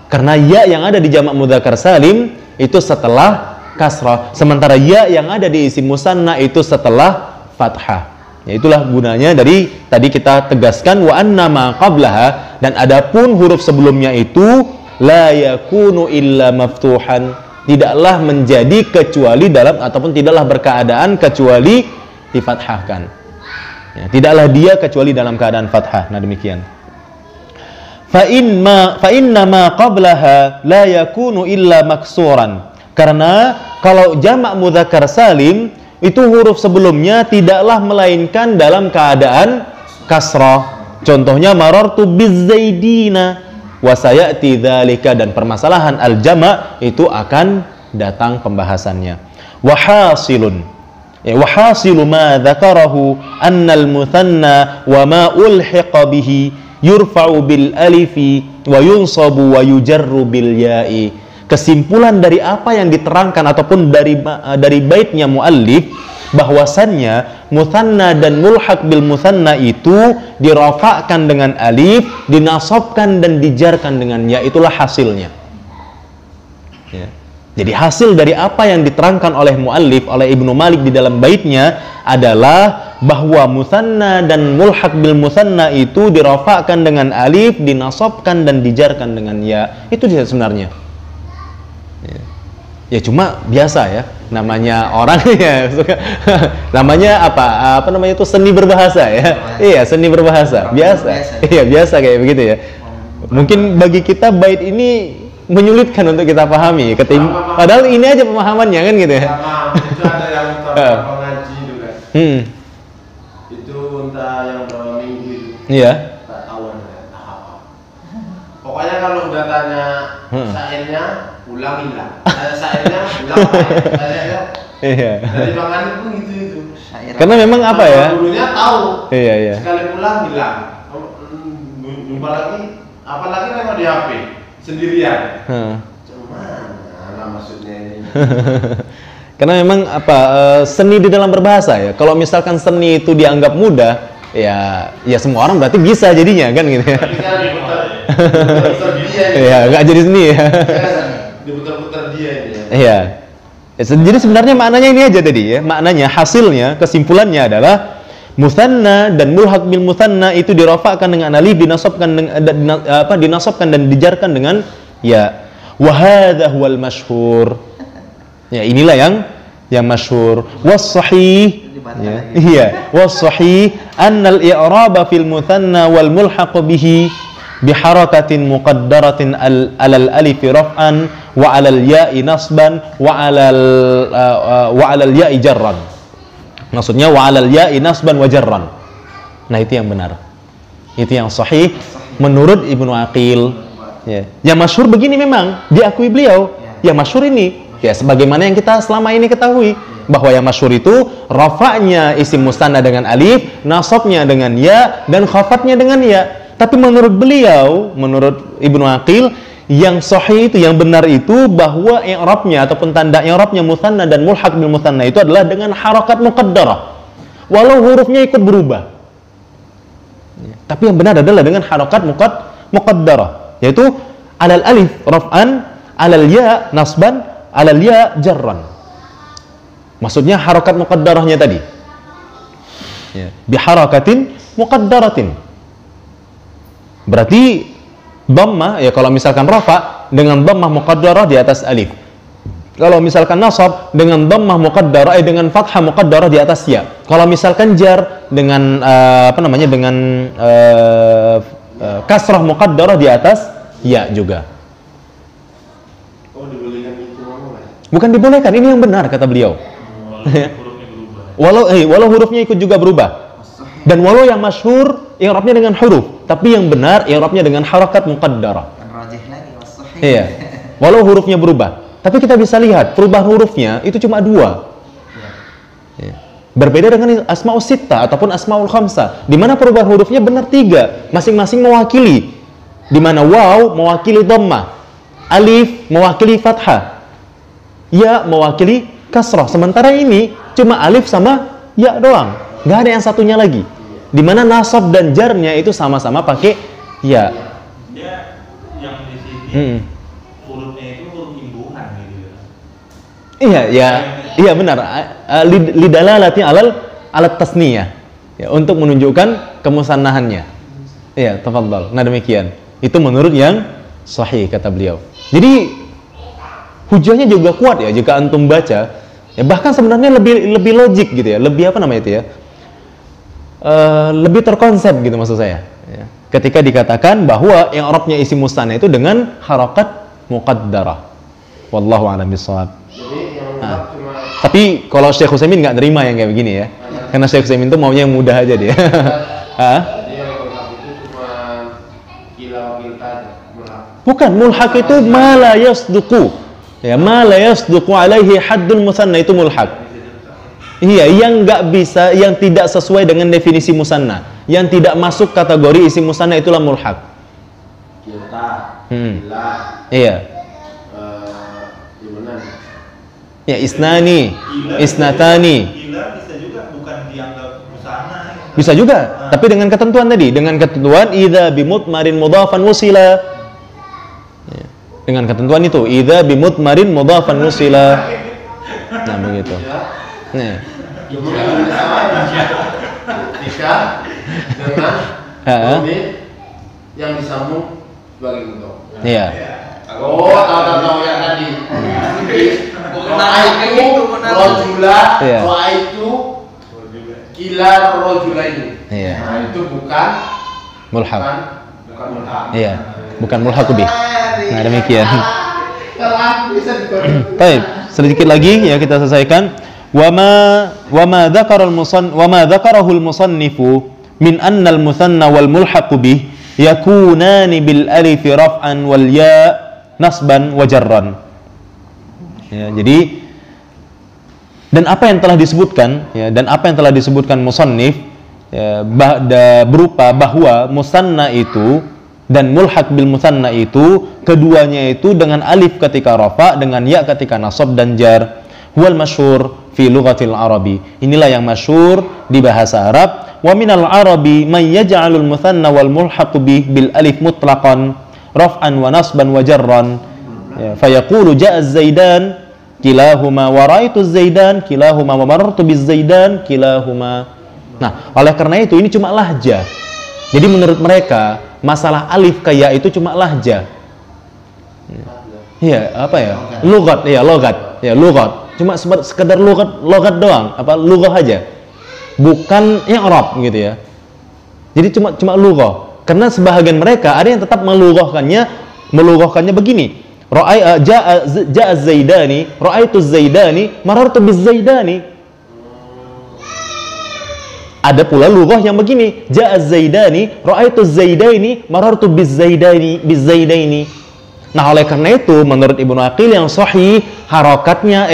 Karena ya yang ada di jamak mudzakkar salim itu setelah kasrah, sementara ya yang ada di isim musanna itu setelah fathah. Ya, itulah gunanya dari tadi kita tegaskan wa anna ma qablaha, dan adapun huruf sebelumnya itu la yakunu illa maftuhan, tidaklah menjadi kecuali dalam ataupun tidaklah berkeadaan kecuali difathahkan. Ya, tidaklah dia kecuali dalam keadaan fathah. Nah, demikian. Fa inna ma qablaha la yakunu illa maksuran. Karena kalau jamak mudzakkar salim itu huruf sebelumnya tidaklah melainkan dalam keadaan kasrah. Contohnya marartu bizzaidina wa sayati dzalika, dan permasalahan al-jama' itu akan datang pembahasannya. Wa hasilun wa hasilu ma dzakarahu anna al-muthanna wa ma ulhiqa bihi yurfa'u bil alifi wa yunsabu wa yujarru bil ya'i. Kesimpulan dari apa yang diterangkan ataupun dari baitnya muallif, bahwasannya muthanna dan mulhaq bil muthanna itu dirafa'kan dengan alif, dinasabkan dan dijarkan dengan ya, itulah hasilnya. Ya. Jadi hasil dari apa yang diterangkan oleh muallif, oleh Ibnu Malik di dalam baitnya adalah bahwa muthanna dan mulhaq bil muthanna itu dirafa'kan dengan alif, dinasabkan dan dijarkan dengan ya. Itu dia sebenarnya. Ya cuma biasa ya, namanya orang ya suka namanya apa namanya itu seni berbahasa ya. Iya, seni berbahasa. Biasa. Iya, biasa kayak begitu ya. Mungkin bagi kita bait ini menyulitkan untuk kita pahami, padahal ini aja pemahamannya kan gitu ya. Sama, itu ada yang mengaji juga. Itu entah yang berapa minggu itu. Iya. Tak tahu apa. Pokoknya kalau udah tanya syairnya ulangilah. Syairnya ulang. Iya. Dari Bang Ani pun itu. Karena memang apa ya? Dulunya tahu. Iya, iya. Sekali pulang hilang. Jumpa lagi, apalagi memang di HP sendirian. Cuman maksudnya ini. Karena memang seni di dalam berbahasa ya. Kalau misalkan seni itu dianggap mudah, ya semua orang berarti bisa jadinya kan gitu ya. Iya, nggak jadi seni ya. Diputar-putar dia ini. Iya. Jadi sebenarnya maknanya ini aja tadi ya. Maknanya, hasilnya, kesimpulannya adalah muthanna dan mulhaq bil muthanna itu dirafa'kan dengan alif, dinasabkan dan dijarkan dengan ya. Wa hadza huwal masyhur. Ya, inilah yang masyhur. Was sahih. Ya. Iya, was sahih anna al-i'raba fil muthanna wal mulhaq bihi biharakatin muqaddaratin alal alif raf'an wa alal ya'i nasban wa alal ya'i jarran. Maksudnya wa alal ya'i nasban wa jarran. Nah, itu yang benar. Itu yang sahih menurut Ibnu Aqil. Ya. Yang masyhur begini memang diakui beliau. Yang masyhur ini ya sebagaimana yang kita selama ini ketahui, bahwa yang masyhur itu rafa'nya isim musanna dengan alif, nasabnya dengan ya, dan khafatnya dengan ya. Tapi menurut beliau, menurut Ibnu Aqil, yang sahih itu, yang benar itu bahwa i'rabnya ataupun tanda i'rabnya musanna dan mulhaq bil musanna itu adalah dengan harakat muqaddarah. Walau hurufnya ikut berubah. Tapi yang benar adalah dengan harakat muqaddarah, yaitu alal alif raf'an, alal ya nasban, alal ya jarran. Maksudnya harakat muqaddarahnya tadi. Ya, biharakatin muqaddaratin. Berarti dhammah ya kalau misalkan rafa dengan dhammah muqaddarah di atas alif. Kalau misalkan nasab dengan dhammah muqaddarah dengan fathah muqaddarah di atas ya. Kalau misalkan jar dengan dengan kasrah muqaddarah di atas ya juga. Oh, dibolehkan itu ngomong ya? Bukan dibolehkan, ini yang benar kata beliau. Walau hurufnya ikut juga berubah. Dan walau yang masyhur i'rabnya dengan huruf, tapi yang benar i'rabnya dengan harakat muqaddarah. Rajih lagi was-sahih. Iya. Walau hurufnya berubah. Tapi kita bisa lihat perubahan hurufnya itu cuma 2. Ya. Berbeda dengan asmaul sittah ataupun asmaul khamsah, di mana perubahan hurufnya benar 3, masing-masing mewakili. Di mana waw mewakili dhammah, alif mewakili fathah, ya mewakili kasrah. Sementara ini cuma alif sama ya doang, nggak ada yang satunya lagi. Di mana nasab dan jarnya itu sama-sama pakai ya. Dia yang di sini hurufnya itu huruf imbuhan gitu ya. Iya benar. Lidalalati alat tasniyah. Ya, untuk menunjukkan kemusannahannya. Iya, tafadhal. Nah, demikian. Itu menurut yang sahih kata beliau. Jadi hujahnya juga kuat ya jika antum baca. Ya, bahkan sebenarnya lebih logik gitu ya. Lebih apa namanya itu ya? Lebih terkonsep gitu maksud saya. Ya. Ketika dikatakan bahwa yang i'rabnya isim musanna itu dengan harakat muqaddarah. Wallahu a'lam bishawab. Jadi yang cuma Tapi kalau Syekh Utsaimin nggak terima yang kayak begini ya. Karena Syekh Utsaimin itu maunya yang mudah aja dia. jadi yang mulhaq itu cuma kila kita mulhaq. Bukan, mulhaq itu ma la yasduqu. Ya, ma la yasduqu alaihi haddul musanna itu mulhaq. Iya, yang nggak bisa, yang tidak sesuai dengan definisi musanna, yang tidak masuk kategori isim musanna itulah mulhaq. Kita, kila, Iya. gimana? Ya, isnani, isnatani. Gila bisa juga bukan dianggap busana. Bisa juga, tapi dengan ketentuan tadi, dengan ketentuan idza bimutmarin mudhafan wusila. Ya. Dengan ketentuan itu, idza bimutmarin mudhafan wusila. Nah, begitu. Nah. Ketika dengan unit yang disambung sebagai bentuk. Iya. Oh, tahu yang tadi. Roa itu rojula, Iya. roa itu kila rojula ini. Iya. Nah, itu bukan Mulhaq. bukan mulhaq. Iya, bukan mulhaq bih. Nah, demikian. Kalau aku bisa dikontrol. Baik, sedikit lagi ya kita selesaikan. Wama dzakarahu al-musannifu min anna al-musanna wal mulhaq bih yakunani bil alif raf'an wal ya nasban wa jarran. Ya, jadi dan apa yang telah disebutkan ya, dan apa yang telah disebutkan musannif ya, berupa bahwa musanna itu dan mulhaq bil musanna itu keduanya itu dengan alif ketika rafa, dengan ya ketika nasab dan jar. Huwal masyhur fi lughatil arabi. Inilah yang masyhur di bahasa Arab. Wa minal arabi man yaj'alul mutsanna wal mulhaq bih bil alif mutlaqan raf'an wa nasban wa jarran. Ya, fa yaqulu ja'a az-zaidan kilahuma wa ra'aitu az-zaidan kilahuma wa marartu biz-zaidan kilahuma. Nah, oleh karena itu ini cuma lahjah. Jadi menurut mereka masalah alif ke ya itu cuma lahjah. Iya, apa ya? Lughat, ya logat. Ya, lughat. Cuma sekedar logat doang, apa lughah aja. Bukan i'rab gitu ya. Jadi cuma lughah. Karena sebahagian mereka ada yang tetap melughahkannya begini. Ja'a zaidani, ra'aitu zaidani, marartu biz-zaidani. Ada pula lughah yang begini, ja'a zaidani, ra'aitu zaidaini, marartu biz-zaidaini. Nah, oleh karena itu menurut Ibnu Aqil yang sahih harakatnya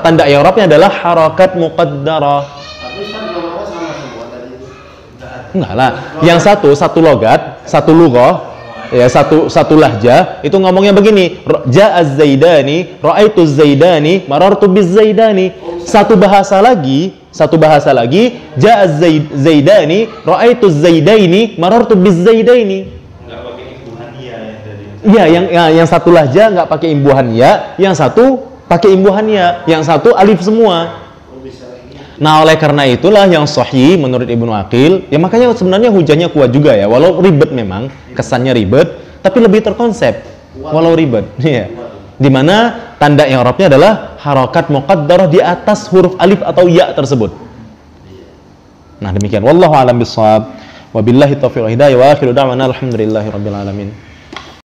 tanda i'rabnya adalah harakat muqaddarah. Tapi kan nomornya sama semua tadi itu. Enggak lah. Yang satu logat, satu lughah, ya satu lahjah itu ngomongnya begini, ja'az zaidani, ra'aituz zaidani, marartu biz zaidani. Satu bahasa lagi, ja'az zaidani, ra'aituz zaidaini, marartu biz zaidaini. Enggak pakai imbuhan ya yang tadi. Iya, yang satu lahjah enggak pakai imbuhan ya, yang satu pakai imbuhan ya, yang satu alif semua. Nah, oleh karena itulah yang sahih menurut Ibnu Aqil, ya makanya sebenarnya hujahnya kuat juga ya, walau ribet memang, kesannya ribet, tapi lebih terkonsep, walau ribet. Ya. Dimana tanda i'rabnya adalah harakat muqaddarah di atas huruf alif atau ya tersebut. Nah, demikian. Wallahu a'lam bishawab. Wabillahi taufiq wal hidayah wa akhiru da'wana alhamdulillahirabbil alamin.